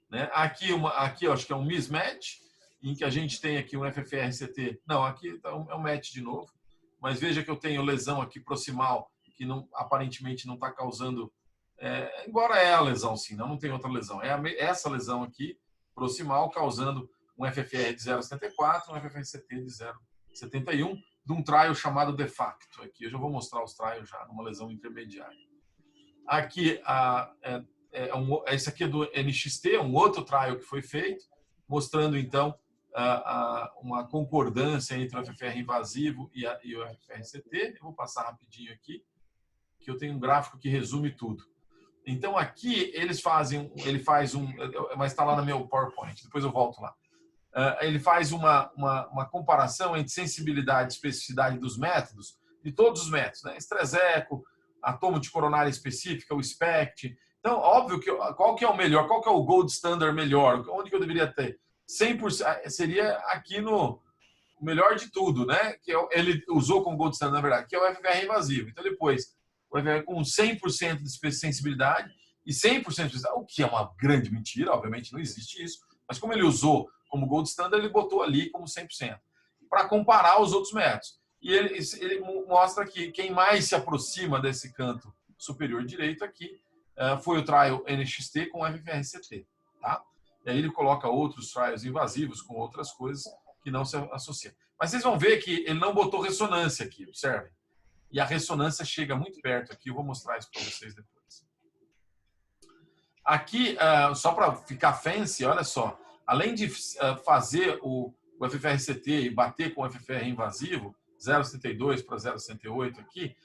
Né? Aqui eu acho que é um mismatch, em que a gente tem aqui um FFRCT. Não, aqui é um match de novo, mas veja que eu tenho lesão aqui proximal, que aparentemente não está causando, embora é a lesão sim, não tem outra lesão. Essa lesão aqui, proximal, causando um FFR de 0,74, um FFRCT de 0,71, de um trial chamado de facto. Aqui eu já vou mostrar os trials já, numa lesão intermediária. Aqui, esse aqui é do NXT, um outro trial que foi feito, mostrando, então, uma concordância entre o FFR invasivo e o FFRCT. Eu vou passar rapidinho aqui, que eu tenho um gráfico que resume tudo. Então, aqui, ele faz um... Mas está lá no meu PowerPoint, depois eu volto lá. Ele faz uma comparação entre sensibilidade e especificidade dos métodos, de todos os métodos, né? Estresse eco, atomo de coronária específica, o SPECT. Então, óbvio que qual que é o melhor, qual que é o gold standard melhor, onde que eu deveria ter? 100% seria aqui no melhor de tudo, né? Que ele usou como gold standard, na verdade, que é o FFR invasivo. Então, depois, o FFR com 100% de sensibilidade e 100% de sensibilidade, o que é uma grande mentira, obviamente não existe isso, mas como ele usou como gold standard, ele botou ali como 100%, para comparar os outros métodos. E ele mostra que quem mais se aproxima desse canto superior direito aqui foi o trial NXT com o FFRCT, tá? E aí ele coloca outros trials invasivos com outras coisas que não se associam. Mas vocês vão ver que ele não botou ressonância aqui, observem. E a ressonância chega muito perto aqui, eu vou mostrar isso para vocês depois. Aqui, só para ficar fancy, olha só, além de fazer o FFRCT e bater com o FFR invasivo, 0,72 para 0,68 aqui,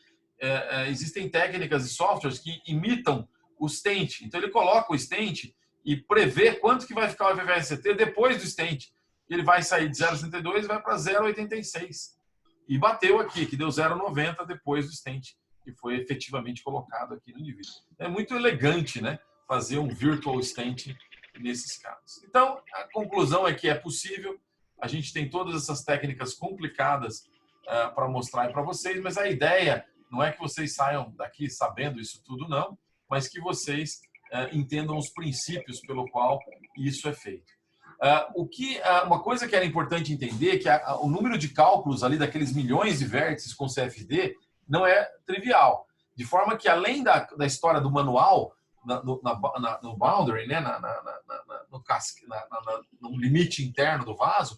existem técnicas e softwares que imitam o stent. Então, ele coloca o stent e prevê quanto que vai ficar o FFRCT depois do stent. Ele vai sair de 0,62 e vai para 0,86. E bateu aqui, que deu 0,90 depois do stent, que foi efetivamente colocado aqui no indivíduo. É muito elegante, né? Fazer um virtual stent nesses casos. Então, a conclusão é que é possível. A gente tem todas essas técnicas complicadas para mostrar para vocês, mas a ideia não é que vocês saiam daqui sabendo isso tudo, não, mas que vocês entendam os princípios pelo qual isso é feito. Uma coisa que era importante entender é que o número de cálculos ali daqueles milhões de vértices com CFD não é trivial. De forma que, além da história do manual, no boundary, né, no limite interno do vaso,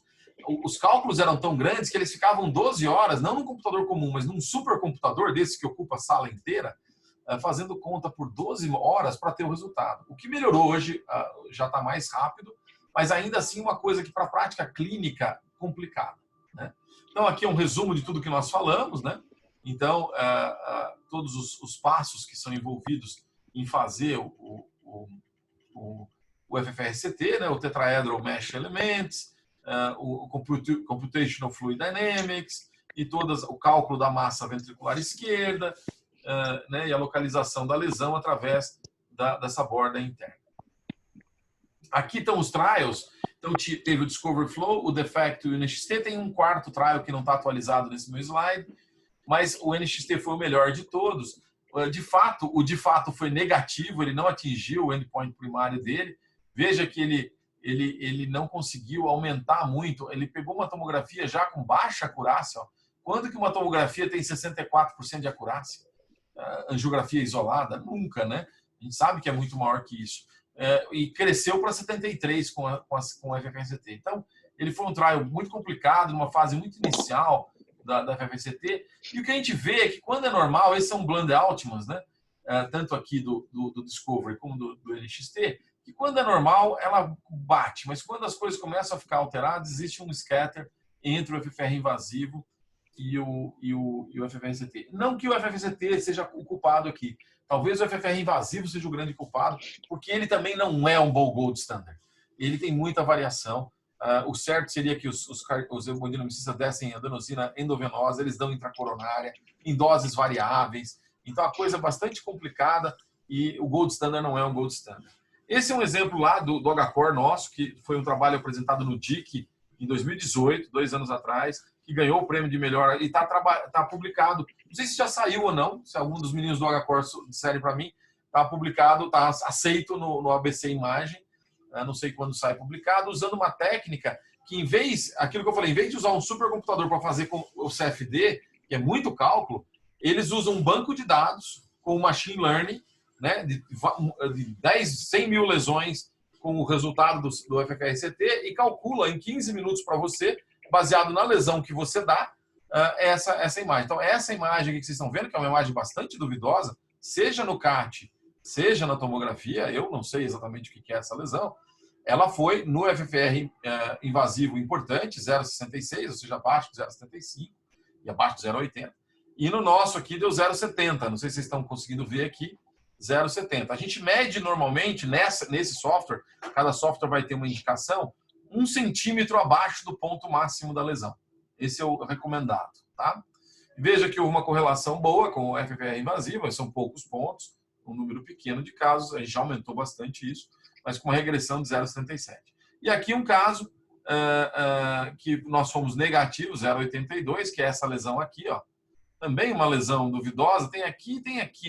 os cálculos eram tão grandes que eles ficavam 12 horas, não num computador comum, mas num supercomputador desse que ocupa a sala inteira, fazendo conta por 12 horas para ter o resultado. O que melhorou hoje, já está mais rápido, mas ainda assim uma coisa que para a prática clínica complicada, né? Então aqui é um resumo de tudo que nós falamos, né? Então todos os passos que são envolvidos em fazer o FFRCT, né? O Tetrahedral Mesh Elements, o Computational Fluid Dynamics e o cálculo da massa ventricular esquerda, né? E a localização da lesão através dessa borda interna. Aqui estão os trials. Então, teve o Discovery Flow, o Defect e o NXT. Tem um quarto trial que não está atualizado nesse meu slide, mas o NXT foi o melhor de todos. O de fato foi negativo, ele não atingiu o endpoint primário dele. Veja que ele não conseguiu aumentar muito. Ele pegou uma tomografia já com baixa acurácia. Ó. Quando que uma tomografia tem 64% de acurácia? Angiografia isolada? Nunca, né? A gente sabe que é muito maior que isso. E cresceu para 73 com o FFRCT. Então, ele foi um trial muito complicado, numa fase muito inicial da FFRCT. E o que a gente vê é que, quando é normal, esses são blend Altmans, né? Tanto aqui do Discovery como do NXT, que quando é normal, ela bate. Mas quando as coisas começam a ficar alteradas, existe um scatter entre o FFR invasivo e o FFRCT. Não que o FFRCT seja o culpado aqui. Talvez o FFR invasivo seja o grande culpado, porque ele também não é um bom gold standard. Ele tem muita variação. O certo seria que os hemodinamicistas dessem adenosina endovenosa, eles dão intracoronária, em doses variáveis. Então, a coisa é bastante complicada e o gold standard não é um gold standard. Esse é um exemplo lá do HCore nosso, que foi um trabalho apresentado no DIC em 2018, 2 anos atrás, que ganhou o prêmio de melhor e está publicado. Não sei se já saiu ou não, se algum dos meninos do HCore disserem para mim, está publicado, está aceito no ABC Imagem, não sei quando sai publicado, usando uma técnica que, aquilo que eu falei, em vez de usar um supercomputador para fazer com o CFD, que é muito cálculo, eles usam um banco de dados com machine learning, né, de 100 mil lesões com o resultado do FFRCT e calcula em 15 minutos para você, baseado na lesão que você dá, essa imagem. Então, essa imagem que vocês estão vendo, que é uma imagem bastante duvidosa, seja no CAT, seja na tomografia, eu não sei exatamente o que é essa lesão, ela foi no FFR invasivo importante, 0,66, ou seja, abaixo de 0,75 e abaixo de 0,80. E no nosso aqui deu 0,70. Não sei se vocês estão conseguindo ver aqui, 0,70. A gente mede normalmente nesse software, cada software vai ter uma indicação, 1 centímetro abaixo do ponto máximo da lesão. Esse é o recomendado, tá? Veja que houve uma correlação boa com o FFR invasivo, são poucos pontos, um número pequeno de casos, a gente já aumentou bastante isso, mas com uma regressão de 0,77. E aqui um caso que nós fomos negativos, 0,82, que é essa lesão aqui, ó. Também uma lesão duvidosa, tem aqui,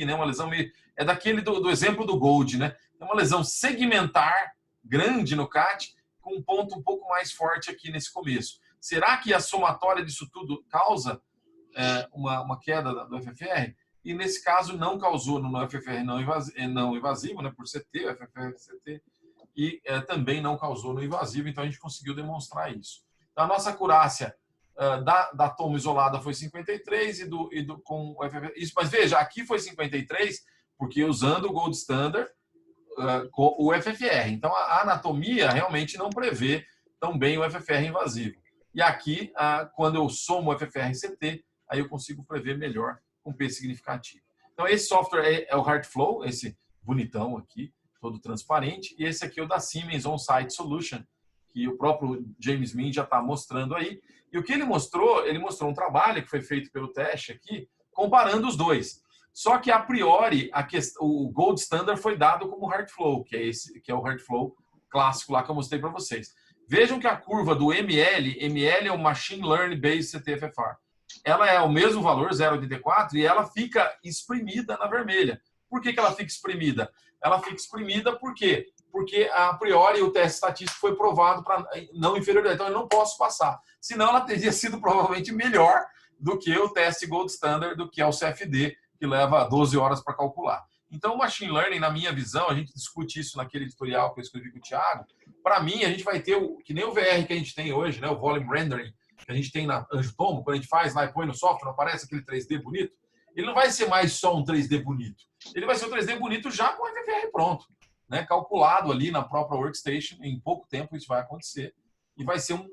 né? Uma lesão meio... É daquele do exemplo do Gold, né? É uma lesão segmentar grande no CAT, com um ponto um pouco mais forte aqui nesse começo. Será que a somatória disso tudo causa uma queda do FFR? E nesse caso não causou no FFR não invasivo, né? Por CT, o FFR CT, e também não causou no invasivo, então a gente conseguiu demonstrar isso. Então, a nossa acurácia da toma isolada foi 53 com o FFR. Isso, mas veja, aqui foi 53 porque usando o Gold Standard com o FFR. Então, a anatomia realmente não prevê tão bem o FFR invasivo. E aqui, quando eu somo o FFR e CT, aí eu consigo prever melhor com P significativo. Então, esse software é o HeartFlow, esse bonitão aqui, todo transparente. E esse aqui é o da Siemens On-Site Solution, que o próprio James Min já está mostrando aí. E o que ele mostrou um trabalho que foi feito pelo teste aqui, comparando os dois. Só que, a priori, o Gold Standard foi dado como HeartFlow, que é o HeartFlow clássico lá que eu mostrei para vocês. Vejam que a curva do ML é o Machine Learning Based CTFFR. Ela é o mesmo valor, 0,84, e ela fica exprimida na vermelha. Por que ela fica exprimida? Ela fica exprimida por quê? Porque, a priori, o teste estatístico foi provado para não inferioridade. Então, eu não posso passar. Senão, ela teria sido provavelmente melhor do que o teste Gold Standard, do que é o CFD, que leva 12 horas para calcular. Então, o Machine Learning, na minha visão, a gente discute isso naquele editorial que eu escrevi com o Thiago. Para mim, a gente vai ter, que nem o VR que a gente tem hoje, né, o Volume Rendering, que a gente tem na Anjotomo, quando a gente faz lá e põe no software, não aparece aquele 3D bonito. Ele não vai ser mais só um 3D bonito. Ele vai ser um 3D bonito já com o FFR pronto, né? Calculado ali na própria workstation. Em pouco tempo isso vai acontecer. E vai ser um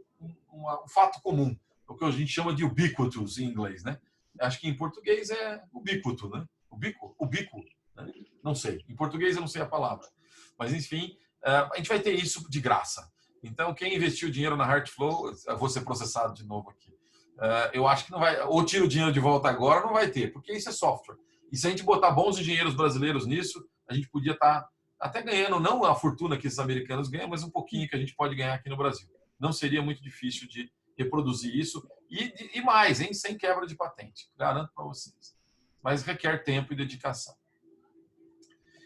fato comum. O que a gente chama de ubiquitous em inglês, né? Acho que em português é ubíquito, né? Ubíquo, né? Não sei. Em português eu não sei a palavra. Mas, enfim, a gente vai ter isso de graça. Então, quem investiu dinheiro na HeartFlow, eu vou ser processado de novo aqui. Eu acho que não vai, ou tira o dinheiro de volta agora, não vai ter, porque isso é software. E se a gente botar bons engenheiros brasileiros nisso, a gente podia estar até ganhando, não a fortuna que esses americanos ganham, mas um pouquinho que a gente pode ganhar aqui no Brasil. Não seria muito difícil de reproduzir isso. E mais, hein? Sem quebra de patente. Garanto para vocês. Mas requer tempo e dedicação.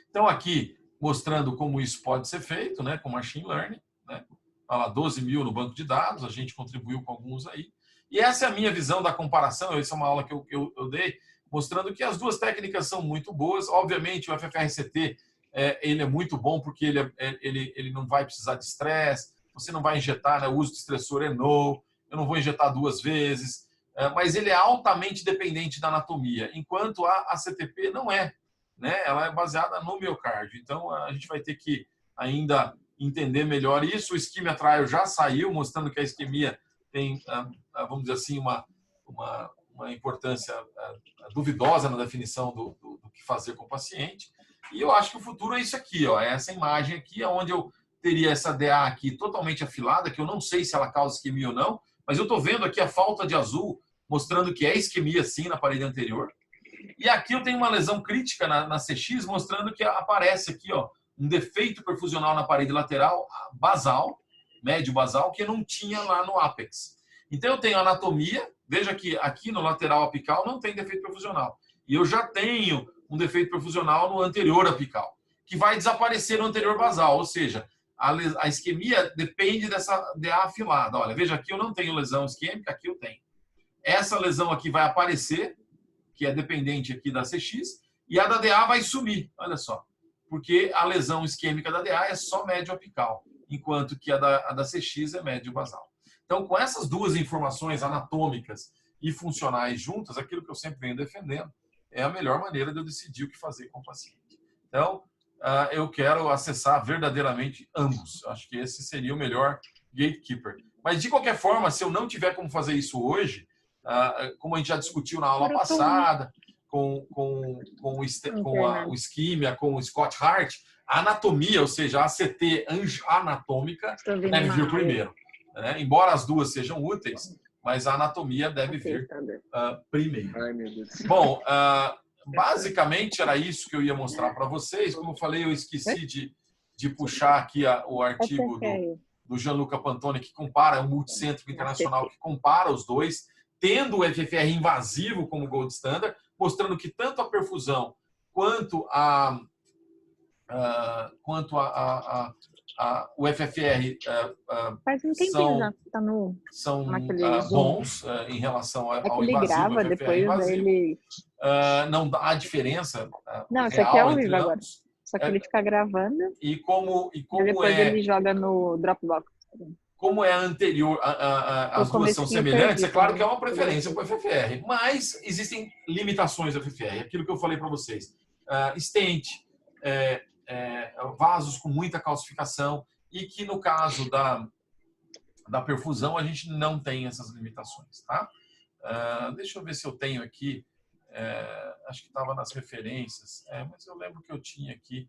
Então, aqui, mostrando como isso pode ser feito, né, com Machine Learning. Né? Olha lá, 12 mil no banco de dados, a gente contribuiu com alguns aí. E essa é a minha visão da comparação, essa é uma aula que eu dei, mostrando que as duas técnicas são muito boas. Obviamente, o FFRCT ele é muito bom porque ele não vai precisar de estresse, você não vai injetar, né? O uso de estressor é no, eu não vou injetar 2 vezes, mas ele é altamente dependente da anatomia, enquanto a CTP não é, né? Ela é baseada no miocárdio. Então, a gente vai ter que ainda entender melhor isso. O Ischemia Trial já saiu, mostrando que a isquemia tem, vamos dizer assim, uma importância duvidosa na definição do que fazer com o paciente. E eu acho que o futuro é isso aqui, ó, é essa imagem aqui, onde eu teria essa DA aqui totalmente afilada, que eu não sei se ela causa isquemia ou não, mas eu estou vendo aqui a falta de azul, mostrando que é isquemia sim na parede anterior. E aqui eu tenho uma lesão crítica na CX, mostrando que aparece aqui, ó, um defeito perfusional na parede lateral basal, médio basal, que não tinha lá no ápex. Então eu tenho anatomia, veja que aqui no lateral apical não tem defeito perfusional. E eu já tenho um defeito perfusional no anterior apical, que vai desaparecer no anterior basal, ou seja, a isquemia depende dessa DA afilada. Olha, veja aqui eu não tenho lesão isquêmica, aqui eu tenho. Essa lesão aqui vai aparecer, que é dependente aqui da CX, e a da DA vai sumir, olha só, porque a lesão isquêmica da DA é só médio apical, enquanto que a da CX é médio basal. Então, com essas duas informações anatômicas e funcionais juntas, aquilo que eu sempre venho defendendo, é a melhor maneira de eu decidir o que fazer com o paciente. Então, eu quero acessar verdadeiramente ambos. Acho que esse seria o melhor gatekeeper. Mas, de qualquer forma, se eu não tiver como fazer isso hoje, como a gente já discutiu na aula passada, com o Ischemia, com o Scott Hart, a anatomia, ou seja, a ACT anatômica, deve vir primeiro. Né? Embora as duas sejam úteis, mas a anatomia deve vir primeiro. Ai, meu Deus. Bom, basicamente era isso que eu ia mostrar para vocês. Como eu falei, eu esqueci de puxar aqui o artigo do Gianluca Pantoni, que compara, o multicêntrico internacional, que compara os dois, tendo o FFR invasivo como gold standard, mostrando que tanto a perfusão quanto o FFR são bons em relação ao invasivo grava, FFR invasivo. Não há diferença Não, isso real aqui é ao entre vivo agora. ambos. Só que ele fica gravando e como depois ele joga no Dropbox. Como é anterior, as duas são semelhantes, é claro que é uma preferência para o FFR, mas existem limitações do FFR. Aquilo que eu falei para vocês. Stent, vasos com muita calcificação, e que no caso da perfusão a gente não tem essas limitações. Tá? Deixa eu ver se eu tenho aqui, acho que estava nas referências, mas eu lembro que eu tinha aqui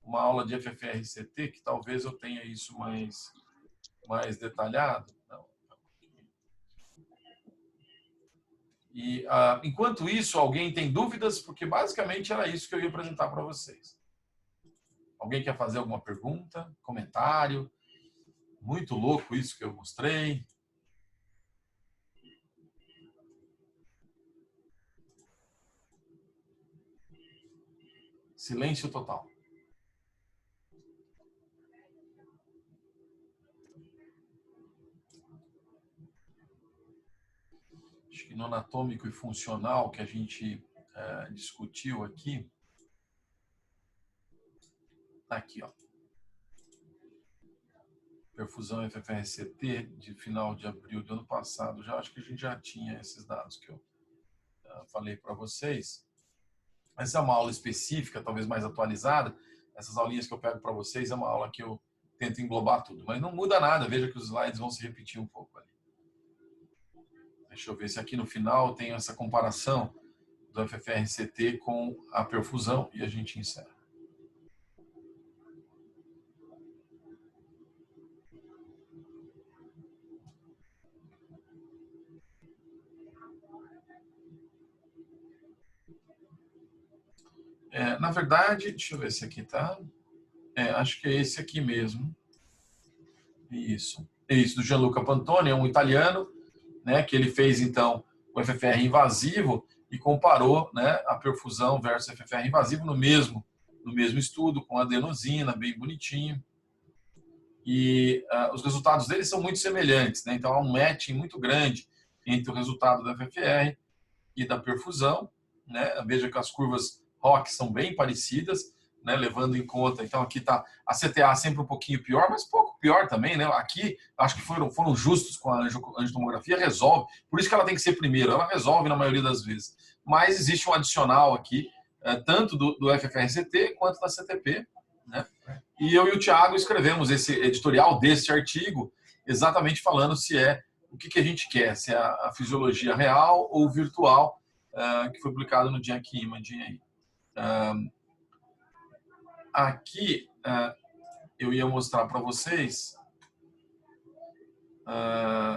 uma aula de FFR-CT, que talvez eu tenha isso mais detalhado. Não. E, enquanto isso, alguém tem dúvidas? Porque basicamente era isso que eu ia apresentar para vocês. Alguém quer fazer alguma pergunta? Comentário? Muito louco isso que eu mostrei. Silêncio total. Acho que no anatômico e funcional que a gente discutiu aqui, aqui, ó. Perfusão FFR-CT de final de abril do ano passado. Já acho que a gente já tinha esses dados que eu falei para vocês. Essa é uma aula específica, talvez mais atualizada. Essas aulinhas que eu pego para vocês é uma aula que eu tento englobar tudo, mas não muda nada. Veja que os slides vão se repetir um pouco ali. Deixa eu ver se aqui no final tem essa comparação do FFR-CT com a perfusão e a gente encerra. Na verdade, deixa eu ver se aqui tá. Acho que é esse aqui mesmo. Isso. É isso, do Gianluca Pantoni, é um italiano, né, que ele fez, então, o FFR invasivo e comparou, né, a perfusão versus FFR invasivo no mesmo estudo, com adenosina, bem bonitinho. E os resultados dele são muito semelhantes, né? Então, há um matching muito grande entre o resultado da FFR e da perfusão, né? Veja que as curvas ROC são bem parecidas, né, levando em conta, então aqui está a CTA sempre um pouquinho pior, mas pouco pior também, né? Aqui acho que foram justos com a angiotomografia, resolve, por isso que ela tem que ser primeiro, ela resolve na maioria das vezes. Mas existe um adicional aqui, tanto do FFR-CT quanto da CTP, né? E eu e o Thiago escrevemos esse editorial desse artigo, exatamente falando se o que a gente quer, se é a fisiologia real ou virtual, que foi publicado no JACC Imaging aí. Aqui eu ia mostrar para vocês,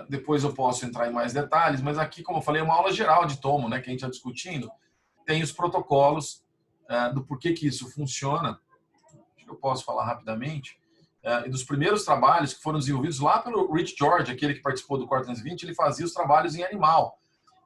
depois eu posso entrar em mais detalhes, mas aqui, como eu falei, é uma aula geral de tomo, né, que a gente está discutindo, tem os protocolos do porquê que isso funciona, acho que eu posso falar rapidamente, e dos primeiros trabalhos que foram desenvolvidos lá pelo Rich George, aquele que participou do Core 320, ele fazia os trabalhos em animal,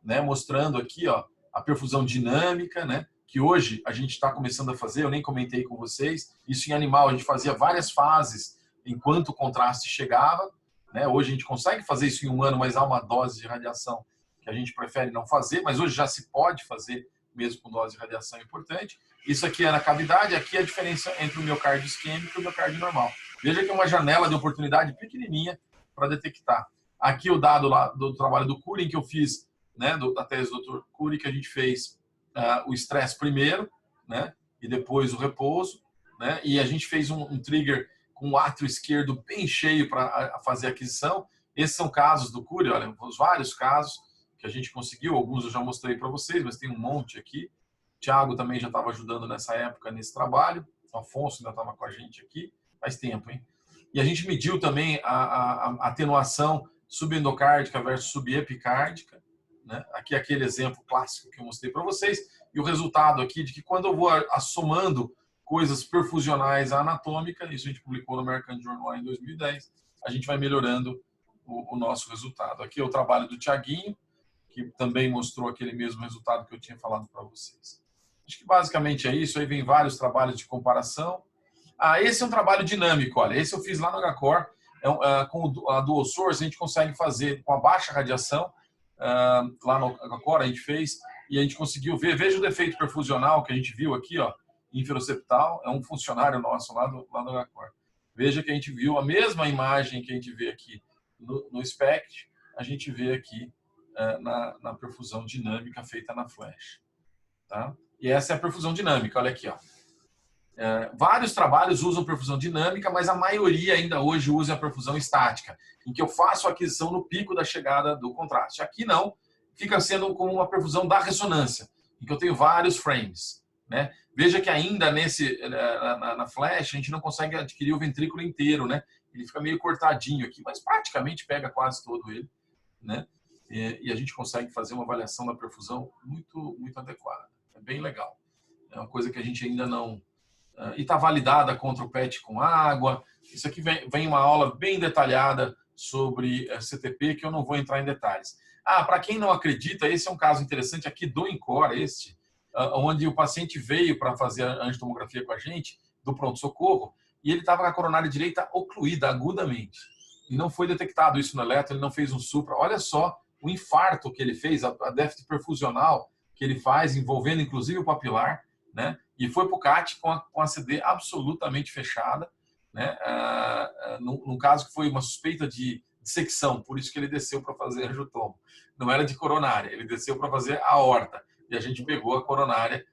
né, mostrando aqui, ó, a perfusão dinâmica, né, que hoje a gente está começando a fazer, eu nem comentei com vocês, isso em animal, a gente fazia várias fases enquanto o contraste chegava, né? Hoje a gente consegue fazer isso em um ano, mas há uma dose de radiação que a gente prefere não fazer, mas hoje já se pode fazer mesmo com dose de radiação importante. Isso aqui é na cavidade, aqui é a diferença entre o miocárdio isquêmico e o miocárdio normal. Veja que é uma janela de oportunidade pequenininha para detectar. Aqui o dado lá do trabalho do Cury, que eu fiz, né, da tese do Dr. Cury, que a gente fez o estresse primeiro, né, e depois o repouso, né, e a gente fez um trigger com o átrio esquerdo bem cheio para fazer a aquisição. Esses são casos do Cury, olha, os vários casos que a gente conseguiu, alguns eu já mostrei para vocês, mas tem um monte aqui. O Thiago também já estava ajudando nessa época nesse trabalho, o Afonso ainda estava com a gente aqui, faz tempo, hein? E a gente mediu também a atenuação subendocárdica versus subepicárdica, né? Aqui é aquele exemplo clássico que eu mostrei para vocês. E o resultado aqui de que quando eu vou somando coisas perfusionais à anatômica, isso a gente publicou no American Journal em 2010, a gente vai melhorando o nosso resultado. Aqui é o trabalho do Tiaguinho, que também mostrou aquele mesmo resultado que eu tinha falado para vocês. Acho que basicamente é isso. Aí vem vários trabalhos de comparação. Esse é um trabalho dinâmico. Olha, esse eu fiz lá no HCOR. Com a Dual Source, a gente consegue fazer com a baixa radiação. Lá no HCOR a gente fez e a gente conseguiu ver. Veja o defeito perfusional que a gente viu aqui, ó, inferoceptal. É um funcionário nosso lá no HCOR. Veja que a gente viu a mesma imagem que a gente vê aqui no SPECT, a gente vê aqui na perfusão dinâmica feita na flash. Tá? E essa é a perfusão dinâmica, olha aqui. Ó. Vários trabalhos usam perfusão dinâmica, mas a maioria ainda hoje usa a perfusão estática, em que eu faço a aquisição no pico da chegada do contraste. Aqui não, fica sendo como uma perfusão da ressonância, em que eu tenho vários frames. Né? Veja que ainda na flash a gente não consegue adquirir o ventrículo inteiro, né? Ele fica meio cortadinho aqui, mas praticamente pega quase todo ele. Né? E a gente consegue fazer uma avaliação da perfusão muito, muito adequada. É bem legal. É uma coisa que a gente ainda não... E está validada contra o PET com água. Isso aqui vem uma aula bem detalhada sobre CTP, que eu não vou entrar em detalhes. Para quem não acredita, esse é um caso interessante aqui do INCOR, onde o paciente veio para fazer a angiotomografia com a gente, do pronto-socorro, e ele estava com a coronária direita ocluída agudamente. E não foi detectado isso no eletro, ele não fez um supra. Olha só o infarto que ele fez, a déficit perfusional que ele faz, envolvendo inclusive o papilar, né? E foi para o CAT com a CD absolutamente fechada, né? Num caso que foi uma suspeita de dissecção, por isso que ele desceu para fazer angiotomo. Não era de coronária, ele desceu para fazer a aorta. E a gente pegou a coronária.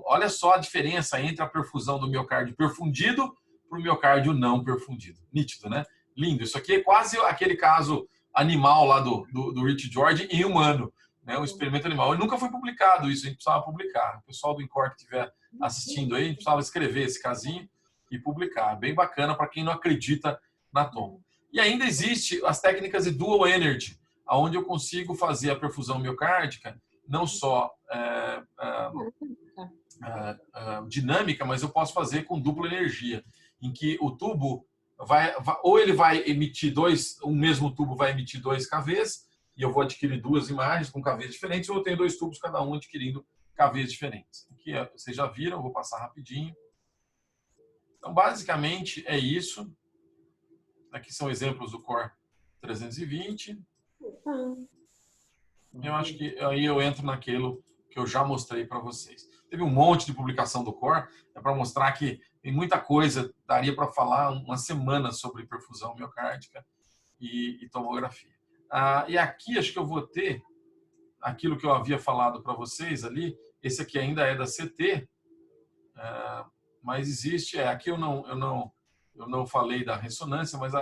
Olha só a diferença entre a perfusão do miocárdio perfundido para o miocárdio não perfundido. Nítido, né? Lindo. Isso aqui é quase aquele caso animal lá do Rich George em humano. Né? Um experimento animal. E nunca foi publicado isso, a gente precisava publicar. O pessoal do INCOR que estiver assistindo aí, a gente precisava escrever esse casinho e publicar. Bem bacana para quem não acredita na tomo. E ainda existe as técnicas de dual energy, onde eu consigo fazer a perfusão miocárdica não só dinâmica, mas eu posso fazer com dupla energia, em que o tubo ou ele vai emitir o mesmo tubo vai emitir 2 KVs, e eu vou adquirir 2 imagens com KVs diferentes, ou eu tenho 2 tubos, cada um adquirindo KVs diferentes. Aqui vocês já viram, eu vou passar rapidinho. Então, basicamente, é isso. Aqui são exemplos do COR 320. Eu acho que aí eu entro naquilo que eu já mostrei para vocês. Teve um monte de publicação do COR, para mostrar que tem muita coisa, daria para falar uma semana sobre perfusão miocárdica e tomografia. E aqui acho que eu vou ter aquilo que eu havia falado para vocês ali. Esse aqui ainda é da CT, mas existe. Aqui eu não falei da ressonância, mas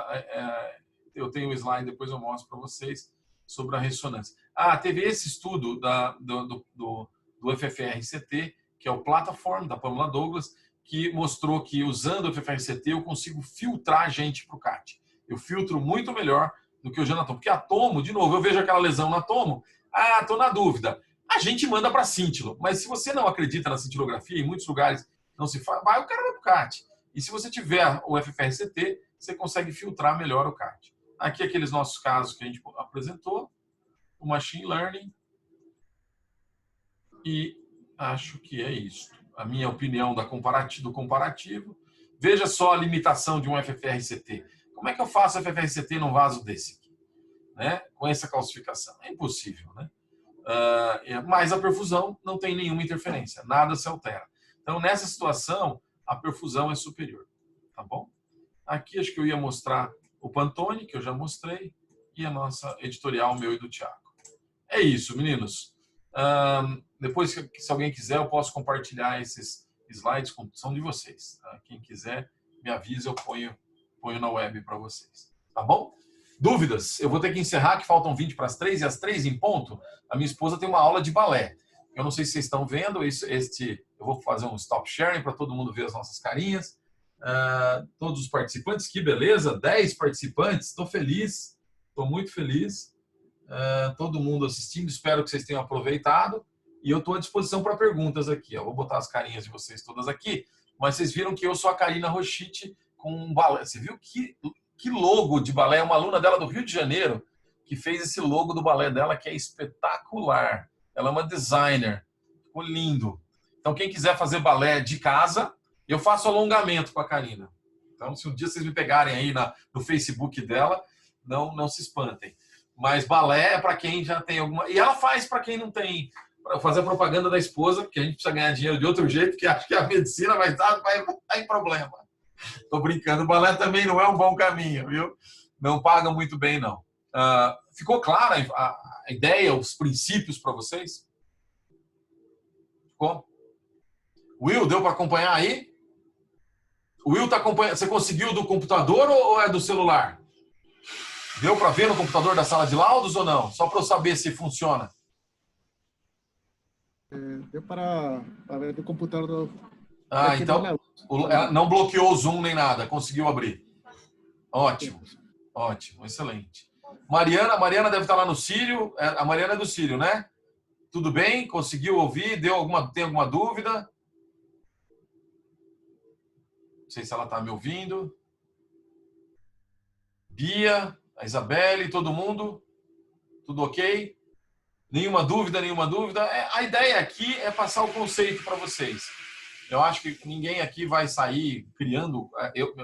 eu tenho um slide, depois eu mostro para vocês sobre a ressonância. Teve esse estudo do FFR-CT, que é o Platform, da Pamela Douglas, que mostrou que usando o FFR-CT eu consigo filtrar gente para o CAT. Eu filtro muito melhor do que o genatomo. Porque a tomo, de novo, eu vejo aquela lesão na tomo, estou na dúvida. A gente manda para cintilo. Mas se você não acredita na cintilografia, em muitos lugares não se faz, o cara vai para o CAT. E se você tiver o FFR-CT, você consegue filtrar melhor o CAT. Aqui aqueles nossos casos que a gente apresentou, o Machine Learning, e acho que é isso. A minha opinião do comparativo. Veja só a limitação de um FFR-CT. Como é que eu faço FFR-CT num vaso desse aqui? Né? Com essa calcificação? É impossível, né? Mas a perfusão não tem nenhuma interferência, nada se altera. Então, nessa situação, a perfusão é superior. Tá bom? Aqui acho que eu ia mostrar o Pantone, que eu já mostrei, e a nossa editorial, meu e do Thiago. É isso, meninos. Depois, se alguém quiser, eu posso compartilhar esses slides, são de vocês. Tá? Quem quiser, me avisa, eu ponho na web para vocês. Tá bom? Dúvidas? Eu vou ter que encerrar, que faltam 20 para as 3, e às 3 em ponto, a minha esposa tem uma aula de balé. Eu não sei se vocês estão vendo, eu vou fazer um stop sharing para todo mundo ver as nossas carinhas. Todos os participantes, que beleza, 10 participantes, estou feliz, estou muito feliz. Todo mundo assistindo, espero que vocês tenham aproveitado. E eu estou à disposição para perguntas aqui. Eu vou botar as carinhas de vocês todas aqui, mas vocês viram que eu sou a Karina Rochite com um balé. Você viu que logo de balé? É uma aluna dela do Rio de Janeiro que fez esse logo do balé dela, que é espetacular. Ela é uma designer. Ficou lindo. Então, quem quiser fazer balé de casa, eu faço alongamento com a Karina. Então, se um dia vocês me pegarem aí no Facebook dela, não se espantem. Mas balé é para quem já tem alguma... E ela faz para quem não tem... Para fazer a propaganda da esposa, porque a gente precisa ganhar dinheiro de outro jeito, que acho que a medicina vai estar em problema. Tô brincando, o balé também não é um bom caminho, viu? Não paga muito bem, não. Ficou clara a ideia, os princípios para vocês? Ficou? Will, deu para acompanhar aí? O Will tá acompanhando. Você conseguiu do computador ou é do celular? Deu para ver no computador da sala de laudos ou não? Só para eu saber se funciona. Deu para ver do computador. Então não bloqueou o Zoom nem nada, conseguiu abrir. Ótimo, ótimo, excelente. Mariana deve estar lá no Sírio. A Mariana é do Sírio, né? Tudo bem? Conseguiu ouvir? Tem alguma dúvida? Não sei se ela está me ouvindo. Bia, a Isabelle, todo mundo? Tudo ok? Nenhuma dúvida, nenhuma dúvida. A ideia aqui é passar o conceito para vocês. Eu acho que ninguém aqui vai sair criando...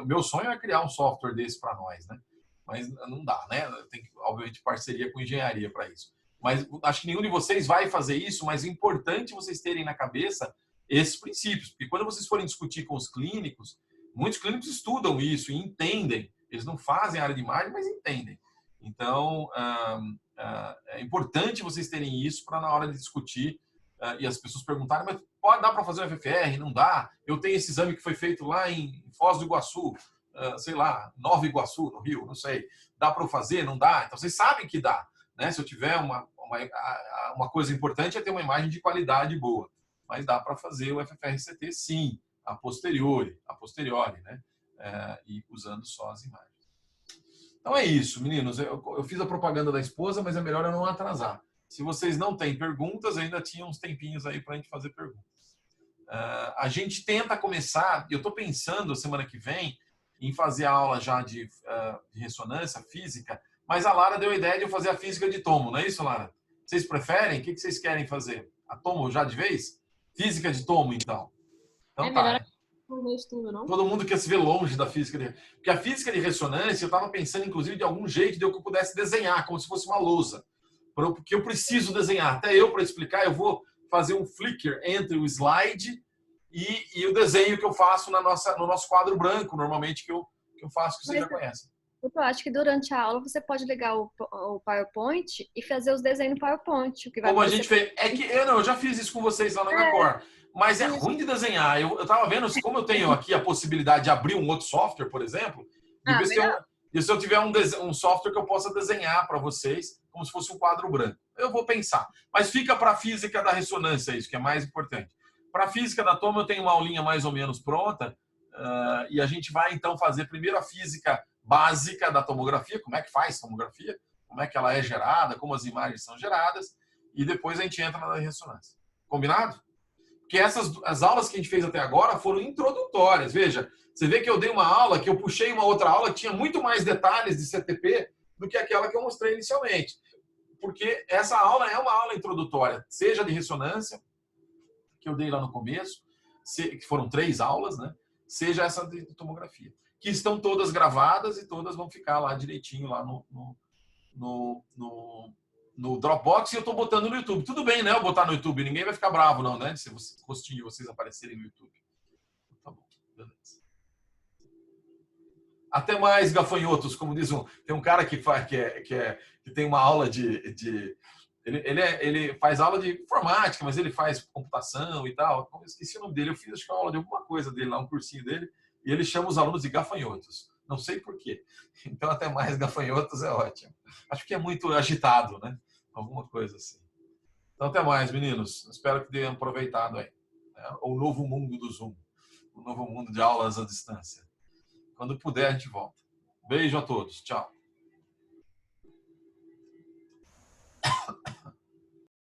Meu sonho é criar um software desse para nós, né? Mas não dá, né? Tem, obviamente, parceria com engenharia para isso. Mas acho que nenhum de vocês vai fazer isso, mas é importante vocês terem na cabeça esses princípios. Porque quando vocês forem discutir com os clínicos, muitos clínicos estudam isso e entendem. Eles não fazem área de imagem, mas entendem. Então, é importante vocês terem isso para na hora de discutir e as pessoas perguntarem, mas pode dar para fazer um FFR? Não dá. Eu tenho esse exame que foi feito lá em Foz do Iguaçu, sei lá, Nova Iguaçu, no Rio, não sei. Dá para eu fazer? Não dá. Então, vocês sabem que dá. Né? Se eu tiver uma coisa importante é ter uma imagem de qualidade boa. Mas dá para fazer o FFR-CT, sim, a posteriori, né? E usando só as imagens. Então é isso, meninos. Eu fiz a propaganda da esposa, mas é melhor eu não atrasar. Se vocês não têm perguntas, ainda tinha uns tempinhos aí para a gente fazer perguntas. A gente tenta começar, eu estou pensando semana que vem em fazer a aula já de ressonância física, mas a Lara deu a ideia de eu fazer a física de tomo, não é isso, Lara? Vocês preferem? O que vocês querem fazer? A tomo já de vez? Física de tomo, então. Então tá. Estudo, não? Todo mundo quer se ver longe da física. Porque a física de ressonância, eu estava pensando, inclusive, de algum jeito de eu pudesse desenhar, como se fosse uma lousa. Porque eu preciso desenhar. Até eu, para explicar, eu vou fazer um flicker entre o slide e o desenho que eu faço no nosso quadro branco, normalmente, que eu faço, que vocês já conhecem. Eu acho que durante a aula você pode ligar o PowerPoint e fazer os desenhos no PowerPoint. Como a gente fez. Eu já fiz isso com vocês lá na Anacor. Mas é ruim de desenhar. Eu estava vendo, como eu tenho aqui a possibilidade de abrir um outro software, por exemplo, e se eu tiver um software que eu possa desenhar para vocês, como se fosse um quadro branco. Eu vou pensar. Mas fica para a física da ressonância isso, que é mais importante. Para a física da toma, eu tenho uma aulinha mais ou menos pronta, e a gente vai, então, fazer primeiro a física básica da tomografia, como é que faz tomografia, como é que ela é gerada, como as imagens são geradas, e depois a gente entra na ressonância. Combinado? Porque as aulas que a gente fez até agora foram introdutórias. Veja, você vê que eu dei uma aula, que eu puxei uma outra aula que tinha muito mais detalhes de CTP do que aquela que eu mostrei inicialmente. Porque essa aula é uma aula introdutória, seja de ressonância, que eu dei lá no começo, que foram 3 aulas, né? Seja essa de tomografia. Que estão todas gravadas e todas vão ficar lá direitinho lá no Dropbox, e eu estou botando no YouTube. Tudo bem, né? Eu botar no YouTube, ninguém vai ficar bravo, não, né? Se o rostinho de vocês aparecerem no YouTube. Tá bom, beleza. Até mais, gafanhotos, como diz tem um cara que tem uma aula ele faz aula de informática, mas ele faz computação e tal. Eu esqueci o nome dele. Eu fiz, acho que uma aula de alguma coisa dele lá, um cursinho dele, e ele chama os alunos de gafanhotos. Não sei por quê. Então, até mais, gafanhotos é ótimo. Acho que é muito agitado, né? Alguma coisa assim. Então, até mais, meninos. Espero que tenham aproveitado aí. O novo mundo do Zoom. O novo mundo de aulas à distância. Quando puder, a gente volta. Beijo a todos. Tchau.